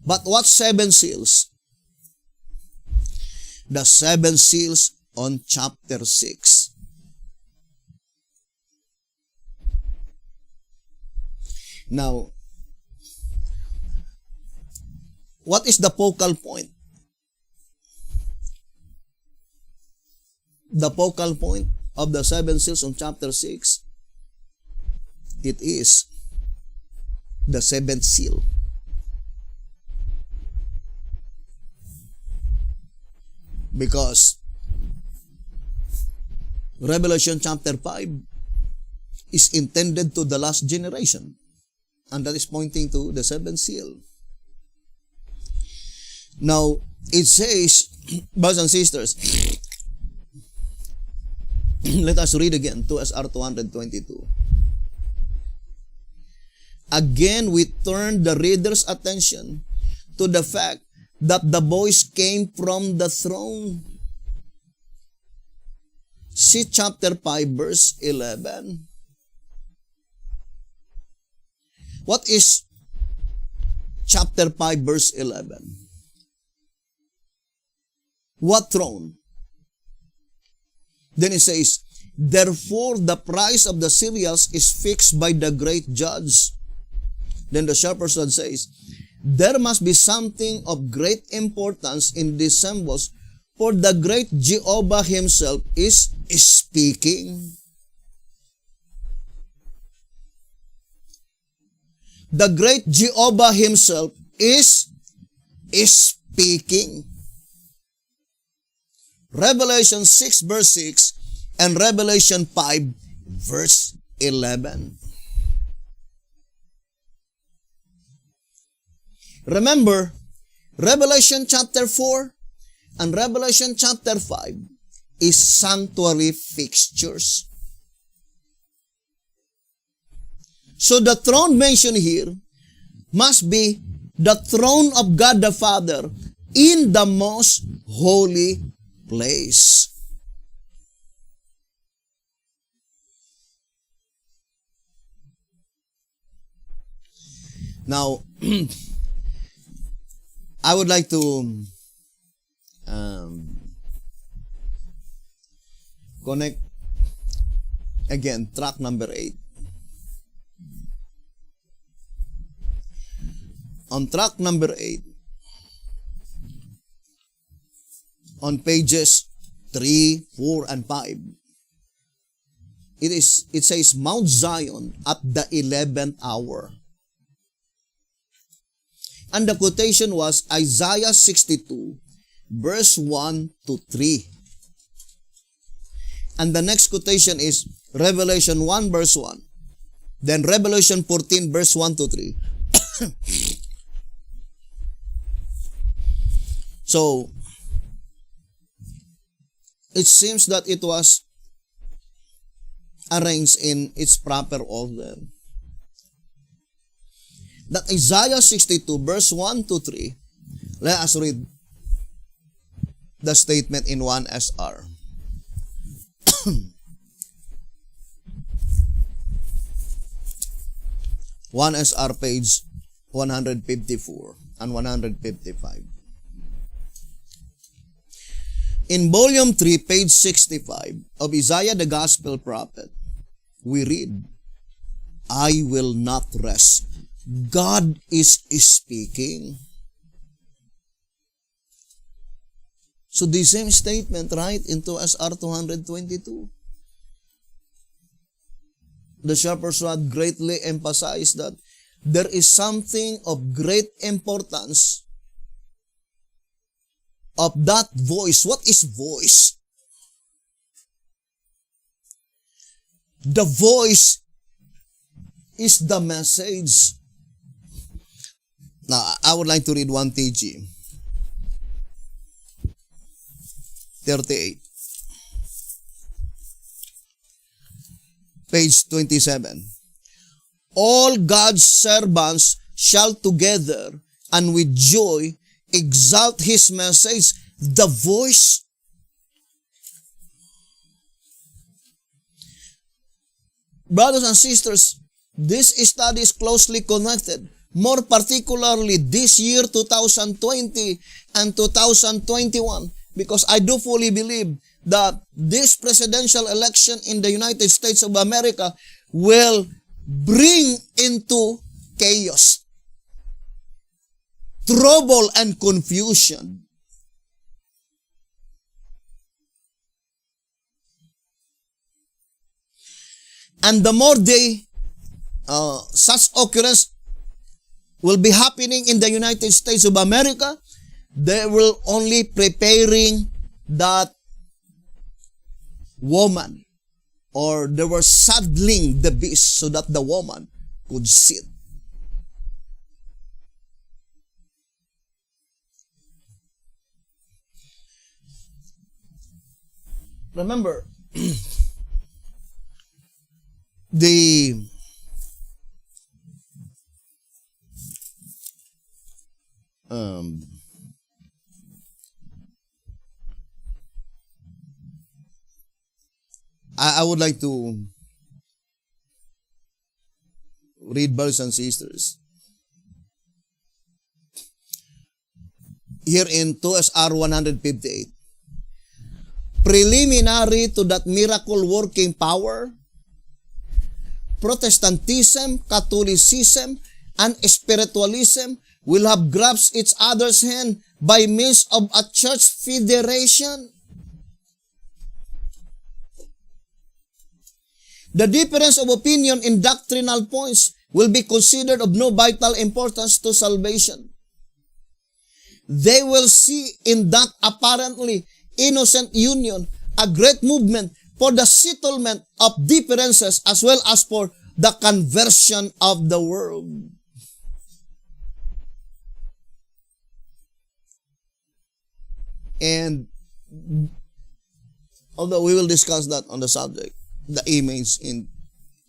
But what 7 seals? The 7 seals on chapter 6. Now, what is the focal point? The focal point of the 7 seals on chapter 6, it is the 7th seal. Because Revelation chapter 5 is intended to the last generation. And that is pointing to the 7th seal. Now, it says, brothers and sisters, let us read again, 2SR 222. Again, we turn the reader's attention to the fact that the voice came from the throne. See chapter 5 verse 11. What is chapter 5 verse 11? What throne? Then it says, therefore the price of the cereals is fixed by the great judge. Then the shepherd says, there must be something of great importance in these symbols, for the great Jehovah himself is speaking. The great Jehovah himself is speaking. Revelation 6 verse 6 and Revelation 5 verse 11. Remember, Revelation chapter 4 and Revelation chapter 5 is sanctuary fixtures. So the throne mentioned here must be the throne of God the Father in the most holy place. Now, I would like to connect again track number 8. On track number 8, on pages 3, 4, and 5, it says Mount Zion at the 11th hour. And the quotation was Isaiah 62, verse 1 to 3. And the next quotation is Revelation 1, verse 1. Then Revelation 14, verse 1 to 3. So, it seems that it was arranged in its proper order. That Isaiah 62 verse 1 to 3, let us read the statement in 1SR. 1SR page 154 and 155. In volume 3, page 65 of Isaiah the Gospel Prophet, we read, I will not rest. God is speaking. So the same statement, right, into SR 222. The Shepherd's Rod greatly emphasized that there is something of great importance of that voice. What is voice? The voice is the message. Now, I would like to read 1 TG 38. Page 27. All God's servants shall together and with joy exalt His message, the voice. Brothers and sisters, this study is closely connected. More particularly this year 2020 and 2021, because I do fully believe that this presidential election in the United States of America will bring into chaos, trouble, and confusion. And the more such occurrence will be happening in the United States of America, they will only preparing that woman, or they were saddling the beast so that the woman could sit. Remember, I would like to read, brothers and sisters, here in 2SR 158. Preliminary to that miracle working power, Protestantism, Catholicism, and spiritualism will have grasped each other's hand by means of a church federation. The difference of opinion in doctrinal points will be considered of no vital importance to salvation. They will see in that apparently innocent union a great movement for the settlement of differences as well as for the conversion of the world. And although we will discuss that on the subject, the image in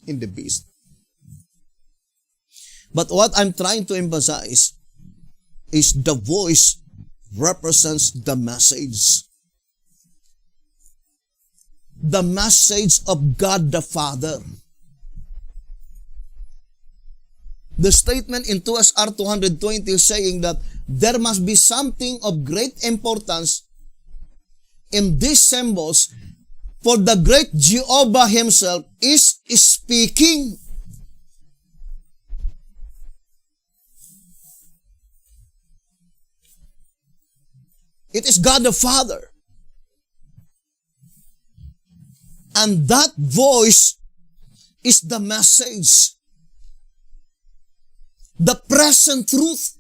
the beast. But what I'm trying to emphasize is the voice represents the message. The message of God the Father. the statement in 2SR 220 is saying that there must be something of great importance in these symbols, for the great Jehovah himself is speaking. It is God the Father. And that voice is the message, the present truth.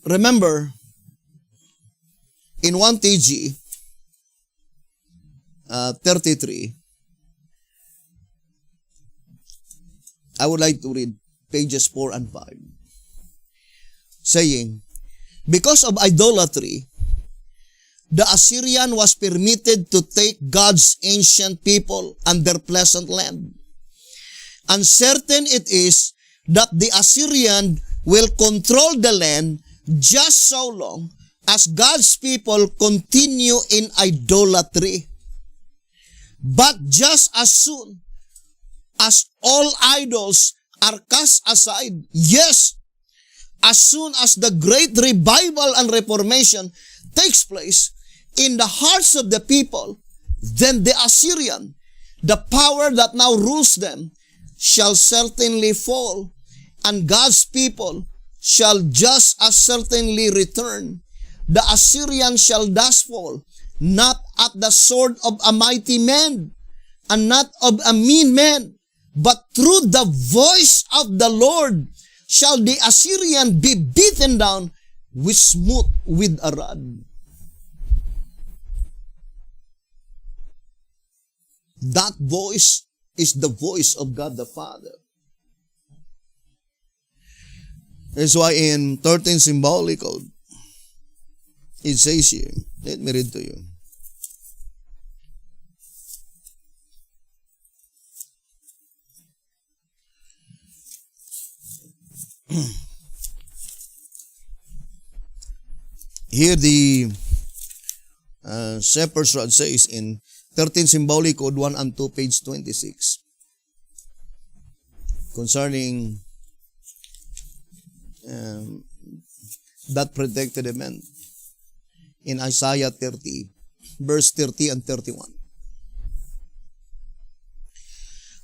Remember, in 1 TG 33, I would like to read pages 4 and 5, saying, because of idolatry, the Assyrian was permitted to take God's ancient people and their pleasant land. And certain it is that the Assyrian will control the land just so long as God's people continue in idolatry. But just as soon as all idols are cast aside, yes, as soon as the great revival and reformation takes place in the hearts of the people, then the Assyrian, the power that now rules them, shall certainly fall, and God's people shall just as certainly return. The Assyrian shall thus fall, not at the sword of a mighty man, and not of a mean man, but through the voice of the Lord shall the Assyrian be beaten down with smooth with a rod. That voice is the voice of God the Father. That's why in 13 Symbolical, it says here, let me read to you. Here the Shepherd's Rod says in 13 Symbolic Code 1 and 2, page 26, concerning that protected event in Isaiah 30, verse 30 and 31.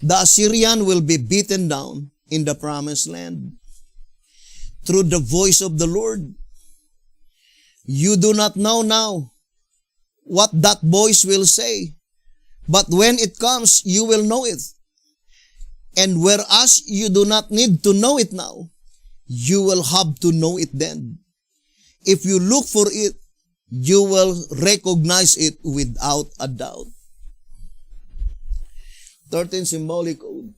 The Assyrian will be beaten down in the promised land through the voice of the Lord. You do not know now what that voice will say, but when it comes, you will know it. And whereas you do not need to know it now, you will have to know it then. If you look for it, you will recognize it without a doubt. 13 Symbolic Code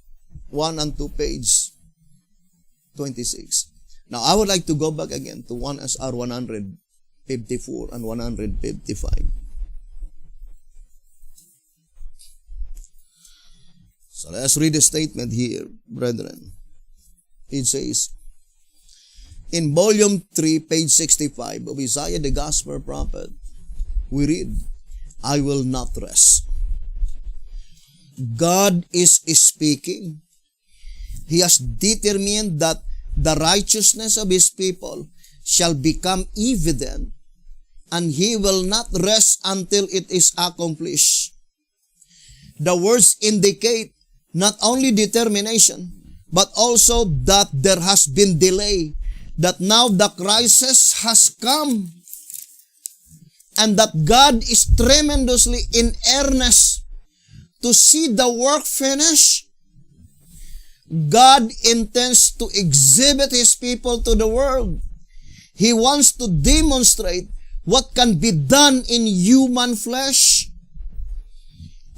1 and 2, page 26. Now, I would like to go back again to 1SR 154 and 155. So let's read the statement here, brethren. It says, in volume 3, page 65 of Isaiah the Gospel Prophet, we read, I will not rest. God is speaking. He has determined that the righteousness of His people shall become evident, and He will not rest until it is accomplished. The words indicate not only determination, but also that there has been delay, that now the crisis has come, and that God is tremendously in earnest to see the work finished. God intends to exhibit His people to the world. He wants to demonstrate what can be done in human flesh.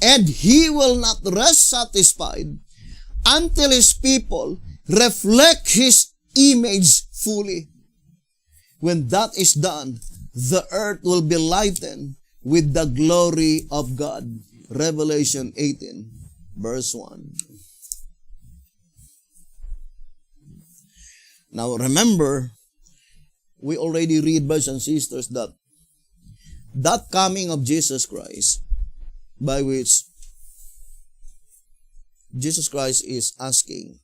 And He will not rest satisfied until His people reflect His image fully. When that is done, the earth will be lightened with the glory of God. Revelation 18, verse 1. Now remember, we already read, brothers and sisters, that that coming of Jesus Christ, by which Jesus Christ is asking,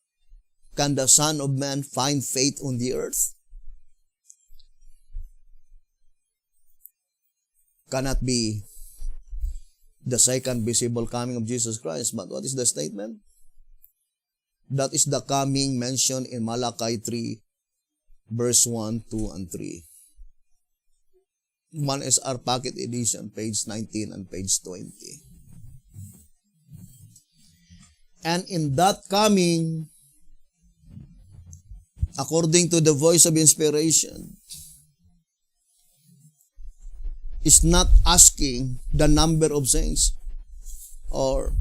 can the Son of Man find faith on the earth? Cannot be the second visible coming of Jesus Christ. But what is the statement? That is the coming mentioned in Malachi 3, verse 1, 2, and 3. One is our pocket edition, page 19 and page 20. And in that coming, according to the voice of inspiration, is not asking the number of saints or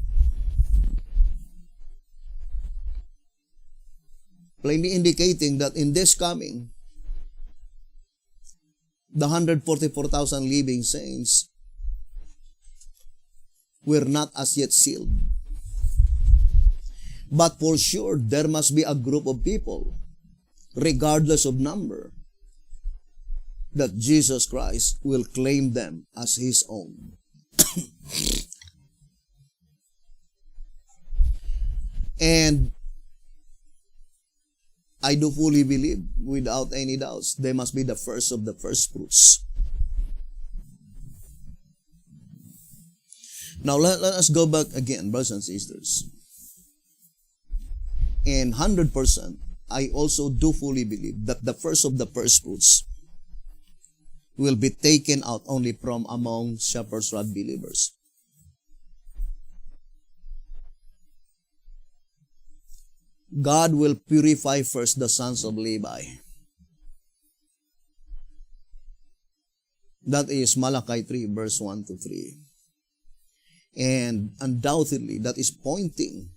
plainly indicating that in this coming, the 144,000 living saints were not as yet sealed. But for sure, there must be a group of people, regardless of number, that Jesus Christ will claim them as His own. And I do fully believe, without any doubts, they must be the first of the first fruits. Now let us go back again, brothers and sisters. And 100%, I also do fully believe that the first of the first fruits will be taken out only from among Shepherd's Rod believers. God will purify first the sons of Levi. That is Malachi 3, verse 1 to 3. And undoubtedly, that is pointing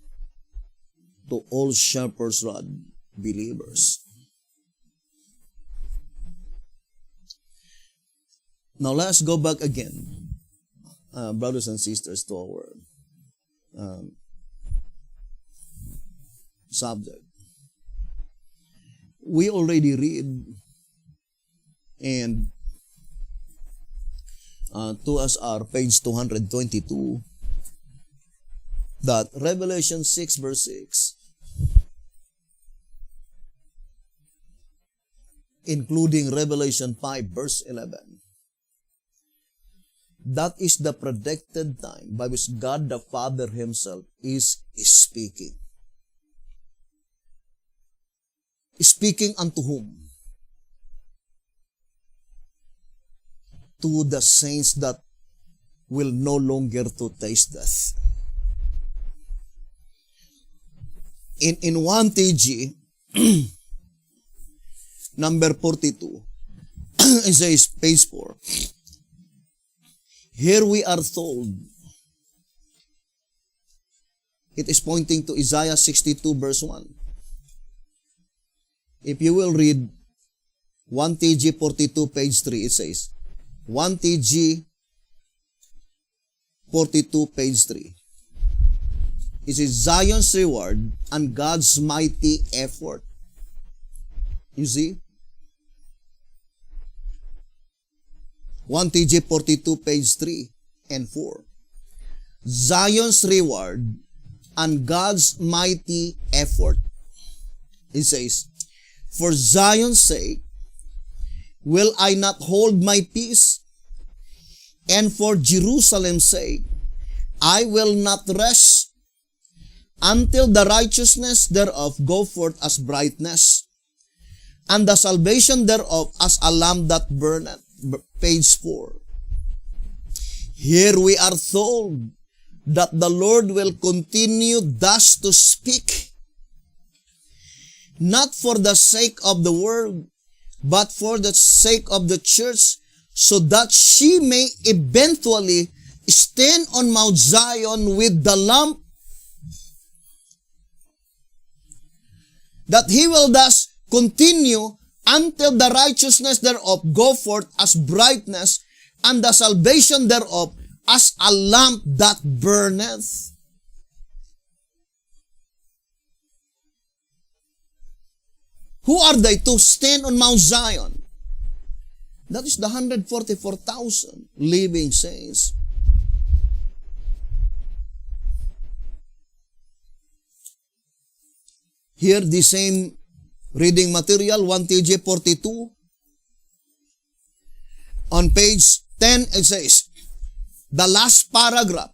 to all Shepherd's Rod believers. Now let's go back again, brothers and sisters, to our subject. We already read and to us our page 222 that Revelation 6 verse 6, including Revelation 5 verse 11, that is the predicted time by which God the Father Himself is speaking. Speaking unto whom? To the saints that will no longer to taste death. In 1 TG, number 42, it says, page 4, here we are told, it is pointing to Isaiah 62 verse 1. If you will read 1 TG 42 page 3, it says, 1 TG 42 page 3. It says, Zion's reward and God's mighty effort. You see? 1 TG 42 page 3 and 4. Zion's reward and God's mighty effort. It says, for Zion's sake, will I not hold my peace? And for Jerusalem's sake, I will not rest until the righteousness thereof go forth as brightness, and the salvation thereof as a lamp that burneth. Page 4. Here we are told that the Lord will continue thus to speak, not for the sake of the world, but for the sake of the church, so that she may eventually stand on Mount Zion with the lamp, that He will thus continue until the righteousness thereof go forth as brightness, and the salvation thereof as a lamp that burneth. Who are they to stand on Mount Zion? That is the 144,000 living saints. Here, the same reading material, 1 TJ 42. On page 10, it says, the last paragraph,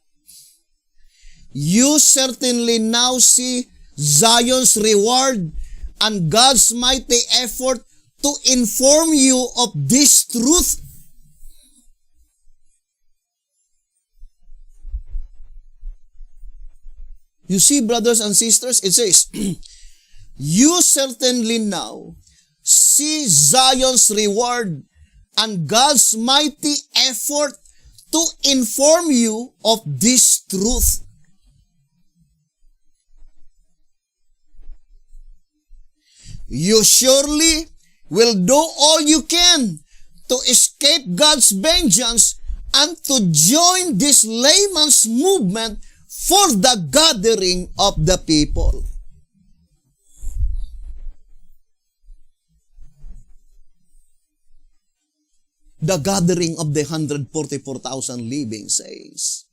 you certainly now see Zion's reward and God's mighty effort to inform you of this truth. You see, brothers and sisters, it says, you certainly now see Zion's reward and God's mighty effort to inform you of this truth. You surely will do all you can to escape God's vengeance and to join this layman's movement for the gathering of the people. The gathering of the 144,000 living saints.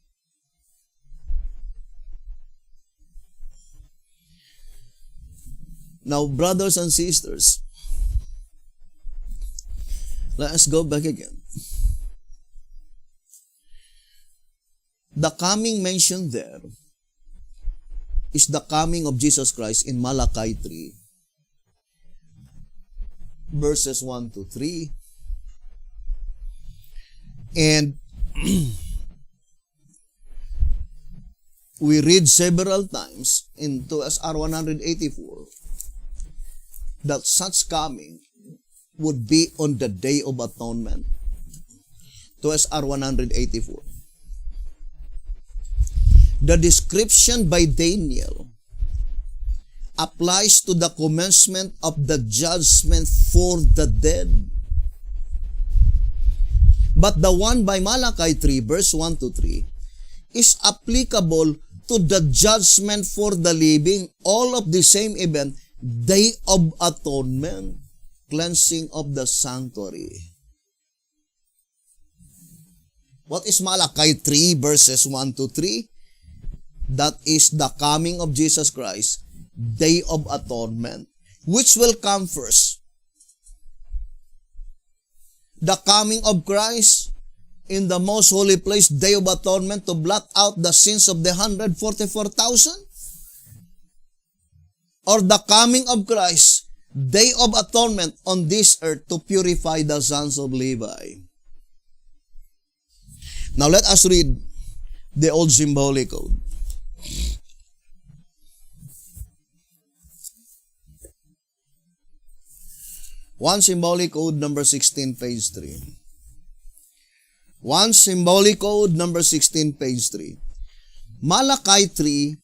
Now, brothers and sisters, let us go back again. The coming mentioned there is the coming of Jesus Christ in Malachi 3, verses 1 to 3. And we read several times in TSR 184 that such coming would be on the Day of Atonement. TSR 184. The description by Daniel applies to the commencement of the judgment for the dead. But the one by Malachi 3, verse 1 to 3, is applicable to the judgment for the living, all of the same event, Day of Atonement, cleansing of the sanctuary. What is Malachi 3, verses 1 to 3? That is the coming of Jesus Christ, Day of Atonement. Which will come first? The coming of Christ in the most holy place, Day of Atonement, to blot out the sins of the 144,000? Or the coming of Christ, Day of Atonement on this earth to purify the sons of Levi? Now let us read the old symbolic code. One symbolic code number 16, page 3. One symbolic code number 16, page 3. Malachi 3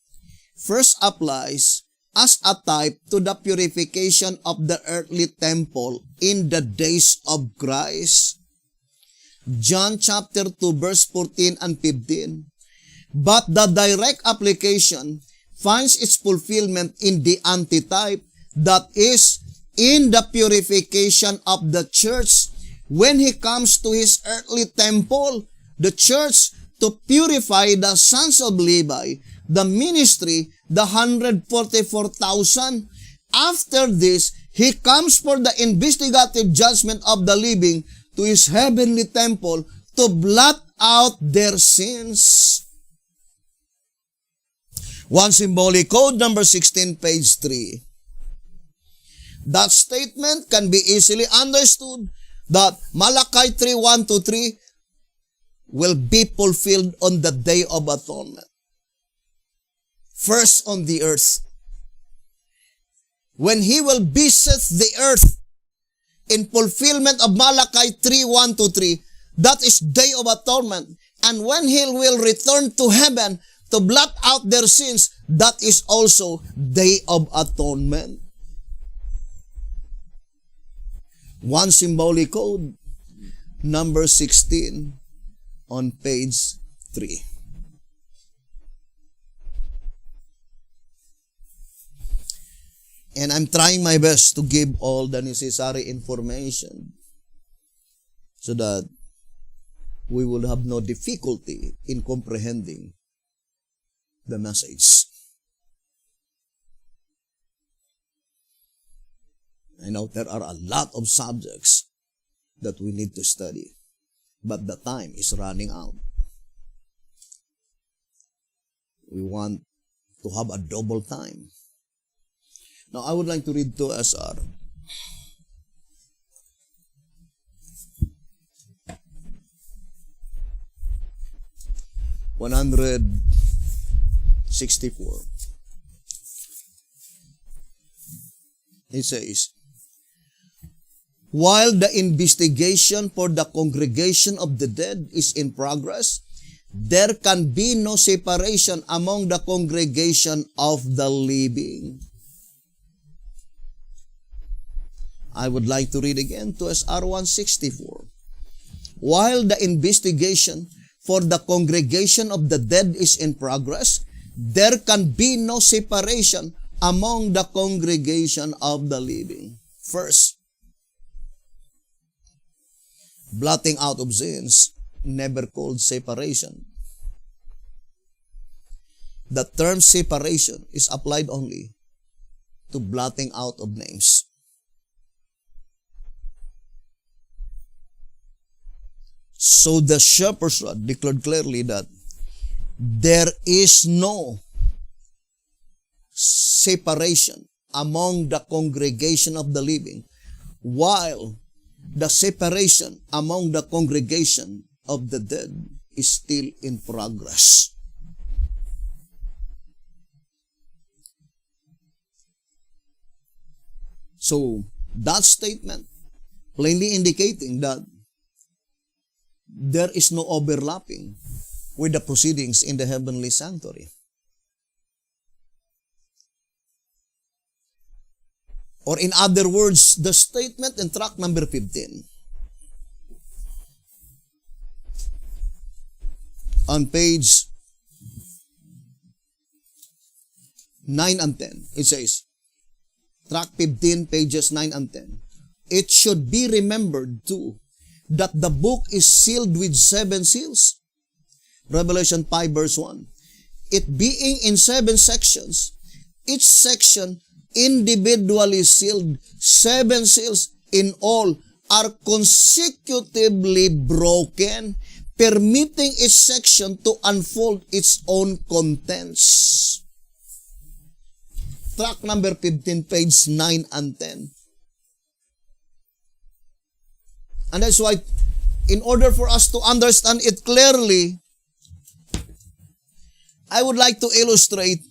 first applies as a type to the purification of the earthly temple in the days of Christ. John chapter 2 verse 14 and 15. But the direct application finds its fulfillment in the antitype, that is, in the purification of the church when he comes to his earthly temple, the church, to purify the sons of Levi, the ministry, the 144,000. After this, he comes for the investigative judgment of the living to his heavenly temple to blot out their sins. One symbolic code number 16, page 3. That statement can be easily understood that Malachi 3, 1 to 3 will be fulfilled on the Day of Atonement. First on the earth. When he will visit the earth in fulfillment of Malachi 3, 1 to 3, that is Day of Atonement. And when he will return to heaven to blot out their sins, that is also Day of Atonement. One symbolic code, number 16, on page 3. And I'm trying my best to give all the necessary information so that we will have no difficulty in comprehending the message. I know there are a lot of subjects that we need to study, but the time is running out. We want to have a double time. Now, I would like to read to SR. (164). It says, while the investigation for the congregation of the dead is in progress, there can be no separation among the congregation of the living. I would like to read again to SR 164. While the investigation for the congregation of the dead is in progress, there can be no separation among the congregation of the living. First, blotting out of sins, never called separation. The term separation is applied only to blotting out of names. So the shepherd's rod declared clearly that there is no separation among the congregation of the living, while the separation among the congregation of the dead is still in progress. So that statement plainly indicating that there is no overlapping with the proceedings in the heavenly sanctuary. Or in other words, the statement in tract number 15 on page 9 and 10, it says, tract 15, pages 9 and 10, it should be remembered too that the book is sealed with 7 seals. Revelation 5 verse 1. It being in 7 sections, each section individually sealed, 7 seals in all are consecutively broken, permitting each section to unfold its own contents. Tract number 15, page 9 and 10. And that's why, in order for us to understand it clearly, I would like to illustrate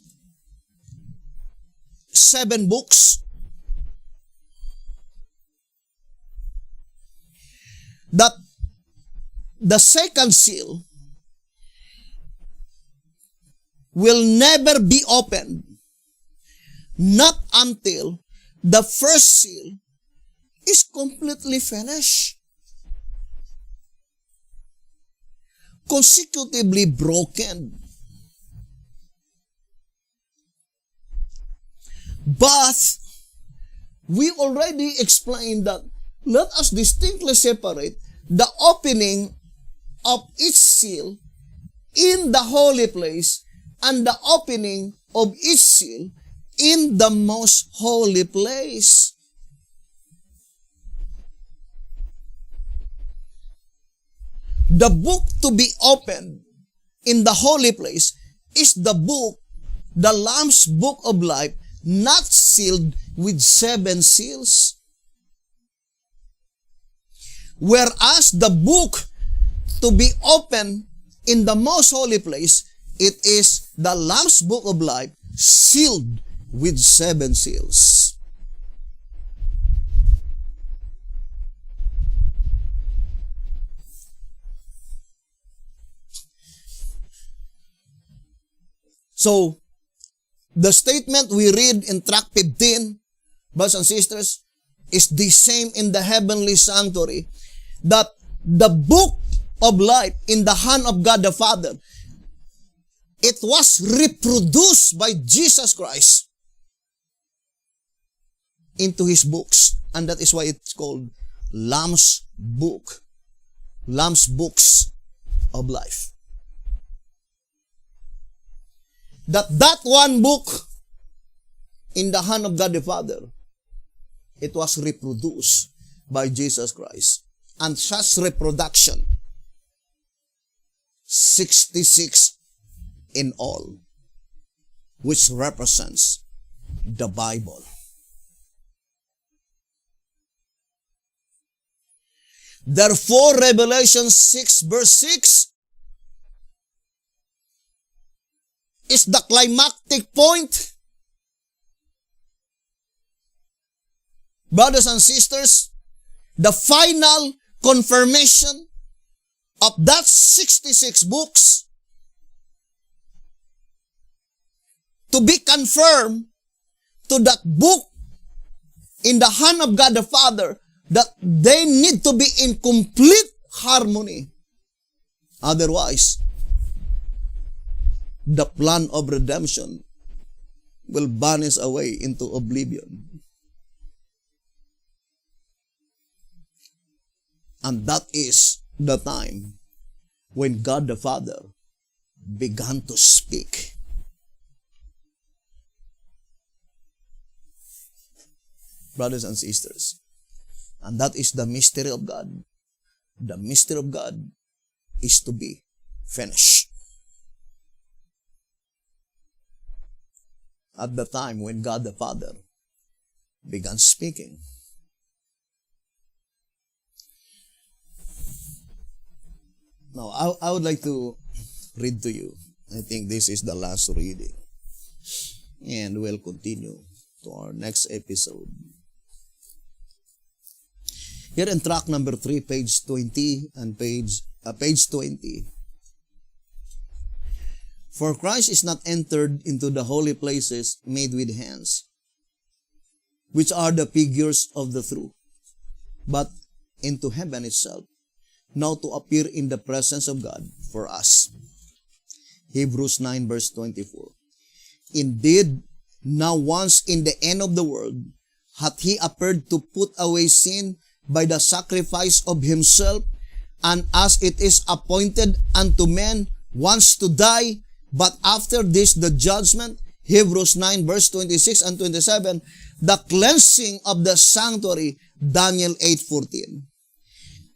7 books that the second seal will never be opened, not until the first seal is completely finished, consecutively broken. But we already explained that let us distinctly separate the opening of each seal in the holy place and the opening of each seal in the most holy place. The book to be opened in the holy place is the book, the Lamb's Book of Life, not sealed with 7 seals. Whereas the book to be opened in the most holy place, it is the Lamb's Book of Life sealed with 7 seals. So, the statement we read in tract 15, brothers and sisters, is the same in the heavenly sanctuary, that the book of life in the hand of God the Father, it was reproduced by Jesus Christ into His books. And that is why it's called Lamb's Book Lamb's books of life. That one book in the hand of God the Father, it was reproduced by Jesus Christ. And such reproduction, 66 in all, which represents the Bible. Therefore, Revelation 6 verse 6 is the climactic point. Brothers and sisters, the final confirmation of that 66 books to be confirmed to that book in the hand of God the Father, that they need to be in complete harmony. Otherwise, the plan of redemption will vanish away into oblivion. And that is the time when God the Father began to speak. Brothers and sisters, and that is the mystery of God. The mystery of God is to be finished. At the time when God the Father began speaking. Now, I would like to read to you. I think this is the last reading. And we'll continue to our next episode. Here in track number 3, page 20 and page 20. For Christ is not entered into the holy places made with hands, which are the figures of the true, but into heaven itself, now to appear in the presence of God for us. Hebrews 9 verse 24. Indeed, now once in the end of the world, hath he appeared to put away sin by the sacrifice of himself, and as it is appointed unto men once to die, but after this the judgment, Hebrews 9 verse 26 and 27, the cleansing of the sanctuary, Daniel 8:14.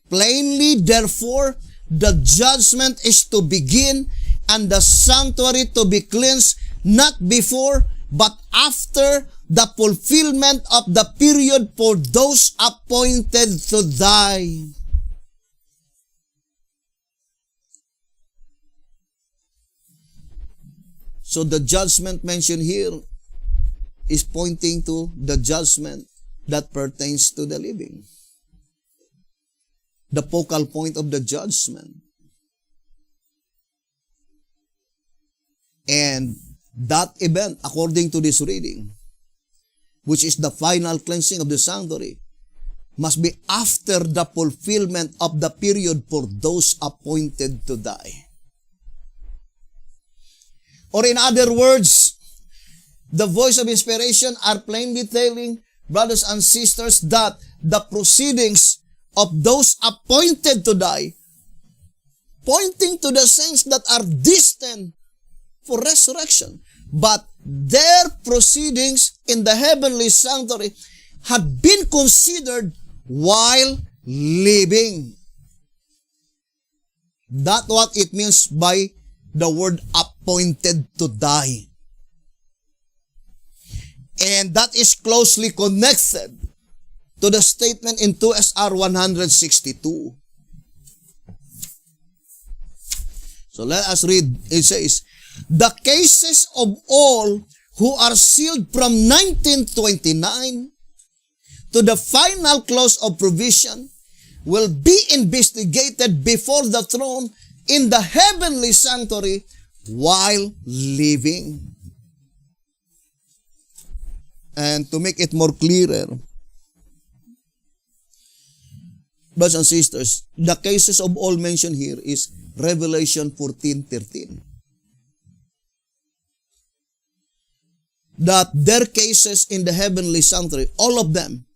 Plainly, therefore, the judgment is to begin and the sanctuary to be cleansed, not before, but after the fulfillment of the period for those appointed to die. So the judgment mentioned here is pointing to the judgment that pertains to the living. The focal point of the judgment. And that event, according to this reading, which is the final cleansing of the sanctuary, must be after the fulfillment of the period for those appointed to die. Or in other words, the voice of inspiration are plainly telling brothers and sisters that the proceedings of those appointed to die, pointing to the saints that are destined for resurrection, but their proceedings in the heavenly sanctuary had been considered while living. That's what it means by the word appointed to die. And that is closely connected to the statement in 2 SR 162. So let us read. It says, the cases of all who are sealed from 1929 to the final close of provision will be investigated before the throne in the heavenly sanctuary while living. And to make it more clearer, brothers and sisters, the cases of all mentioned here is Revelation 14:13. That their cases in the heavenly sanctuary, all of them,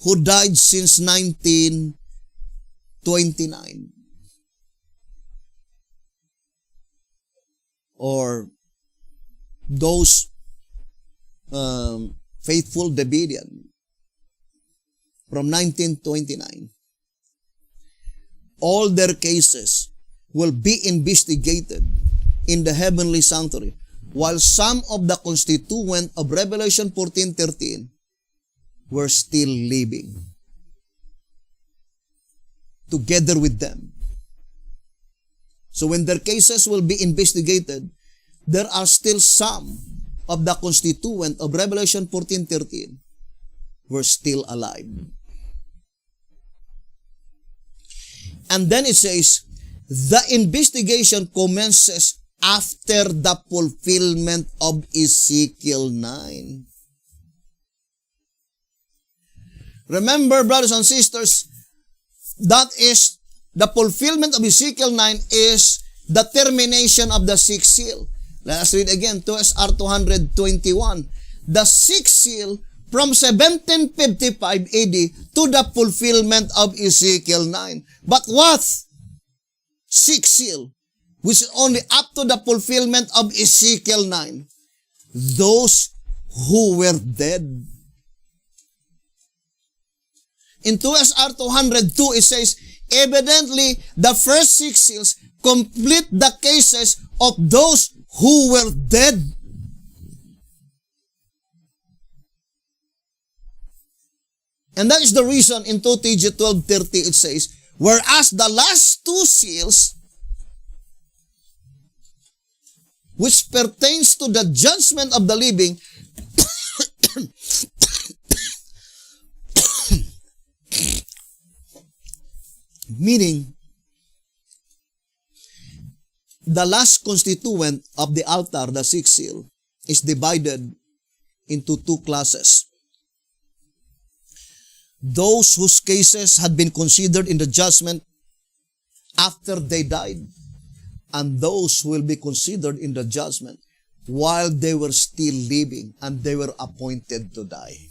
who died since 1929, 29. Or those faithful Davidian from 1929. All their cases will be investigated in the heavenly sanctuary, while some of the constituent of Revelation 14:13 were still living together with them. So when their cases will be investigated, there are still some of the constituent of Revelation 14:13 were still alive. And then it says, the investigation commences after the fulfillment of Ezekiel 9. Remember, brothers and sisters, that is, the fulfillment of Ezekiel 9 is the termination of the sixth seal. Let us read again, 2 SR 221. The sixth seal from 1755 AD to the fulfillment of Ezekiel 9. But what? Sixth seal, which is only up to the fulfillment of Ezekiel 9. Those who were dead. In 2 SR 202, it says, evidently, the first six seals complete the cases of those who were dead. And that is the reason in 2 TG 12:30 it says, whereas the last two seals, which pertains to the judgment of the living, meaning, the last constituent of the altar, the sixth seal, is divided into two classes. Those whose cases had been considered in the judgment after they died, and those who will be considered in the judgment while they were still living and they were appointed to die.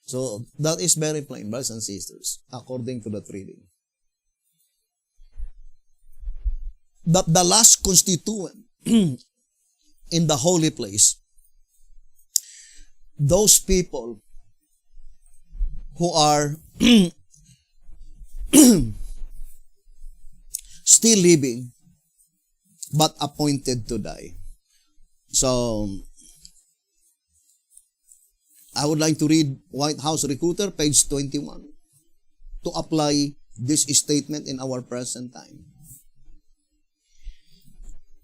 So, that is very plain, brothers and sisters, according to that reading. That the last constituent in the holy place, those people who are still living but appointed to die. So, I would like to read White House Recruiter, page 21, to apply this statement in our present time.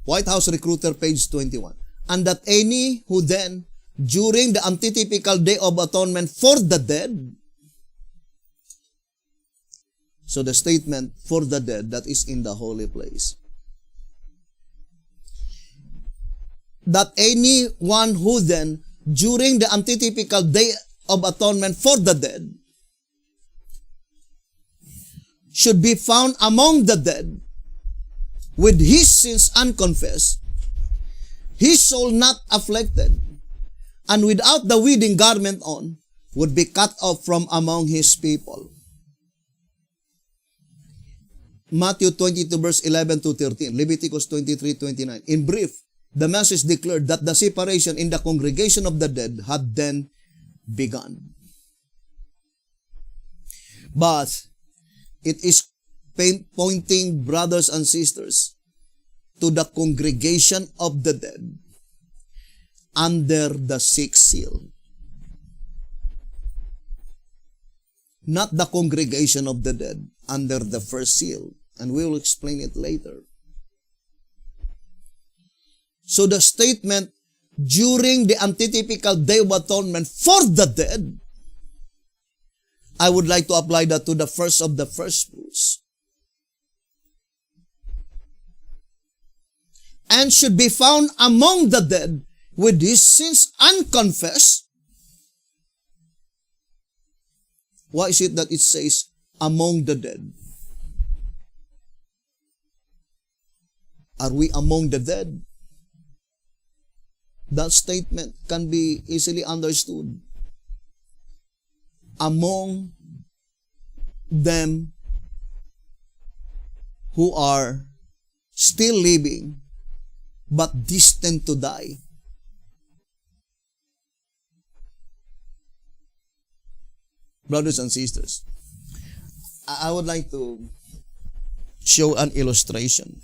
White House Recruiter, page 21. And that any who then, during the antitypical Day of Atonement for the dead, so the statement for the dead, that is in the holy place. That anyone who then, during the antitypical Day of Atonement for the dead, should be found among the dead, with his sins unconfessed, his soul not afflicted, and without the wedding garment on, would be cut off from among his people. Matthew 22 verse 11 to 13, Leviticus 23:29. In brief, the message declared that the separation in the congregation of the dead had then begun. But it is pointing, brothers and sisters, to the congregation of the dead under the sixth seal. Not the congregation of the dead under the first seal. And we will explain it later. So the statement, during the antitypical Day of Atonement for the dead, I would like to apply that to the first of the first fruits. And should be found among the dead with his sins unconfessed. Why is it that it says among the dead? Are we among the dead? That statement can be easily understood. among them who are still living but destined to die. Brothers and sisters, I would like to show an illustration.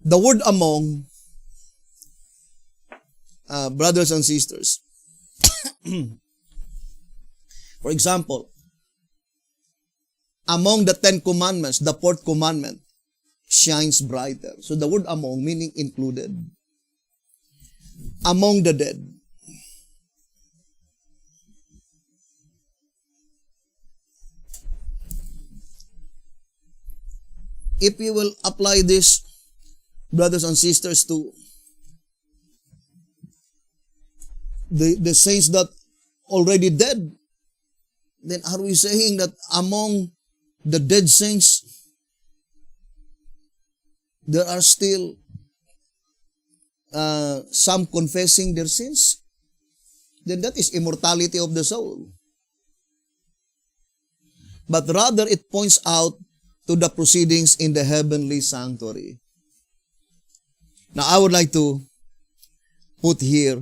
The word among, brothers and sisters, for example, among the 10 commandments, the 4th commandment shines brighter. So the word among meaning included. Among the dead. If you will apply this, brothers and sisters, to the saints that already dead, then are we saying that among the dead saints, there are still some confessing their sins? Then that is immortality of the soul. But rather it points out to the proceedings in the heavenly sanctuary. Now I would like to put here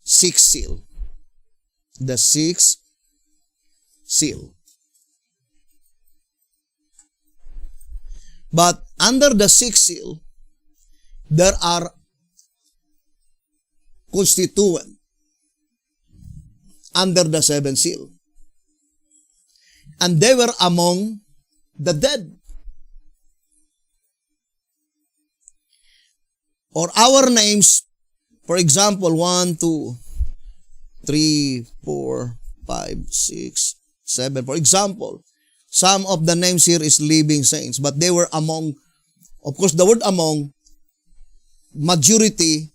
6th seal. The 6th seal. But under the 6th seal, there are constituent under the 7th seal. And they were among the dead. Or our names, for example, 1, 2, 3, 4, 5, 6, 7. For example, some of the names here is living saints, but they were among, of course, the word among, majority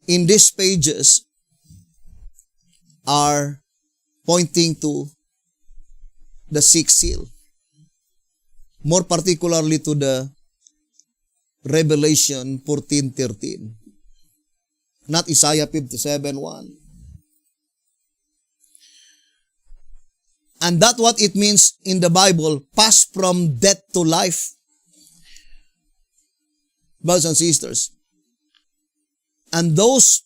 in these pages are pointing to the 6th seal. More particularly to the Revelation 14:13. Not Isaiah 57:1. And that's what it means in the Bible, pass from death to life. Brothers and sisters. And those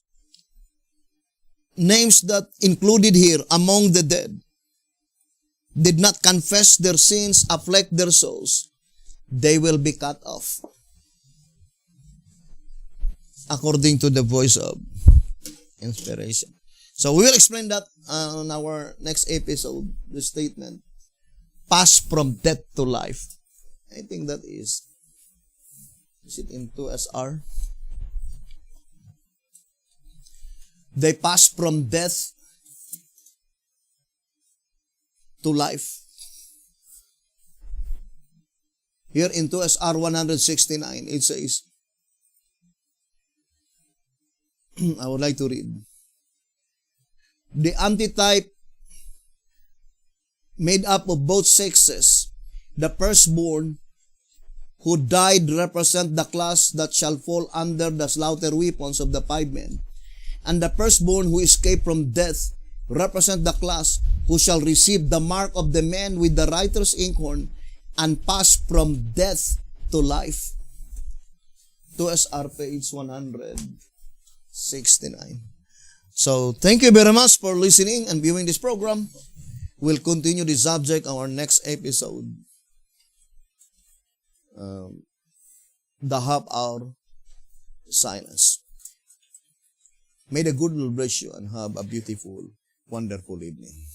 names that included here among the dead did not confess their sins, afflict their souls, they will be cut off. According to the voice of inspiration. So we will explain that on our next episode, the statement, pass from death to life. I think that is it in 2SR? They pass from death to life. Here in 2SR 169, it says, I would like to read. The antitype made up of both sexes, the firstborn who died represent the class that shall fall under the slaughter weapons of the 5 men, and the firstborn who escaped from death represent the class who shall receive the mark of the man with the writer's inkhorn and pass from death to life. 2SR page 169. So, thank you very much for listening and viewing this program. We'll continue this subject on our next episode. The half-hour silence. May the good Lord bless you and have a beautiful, wonderful evening.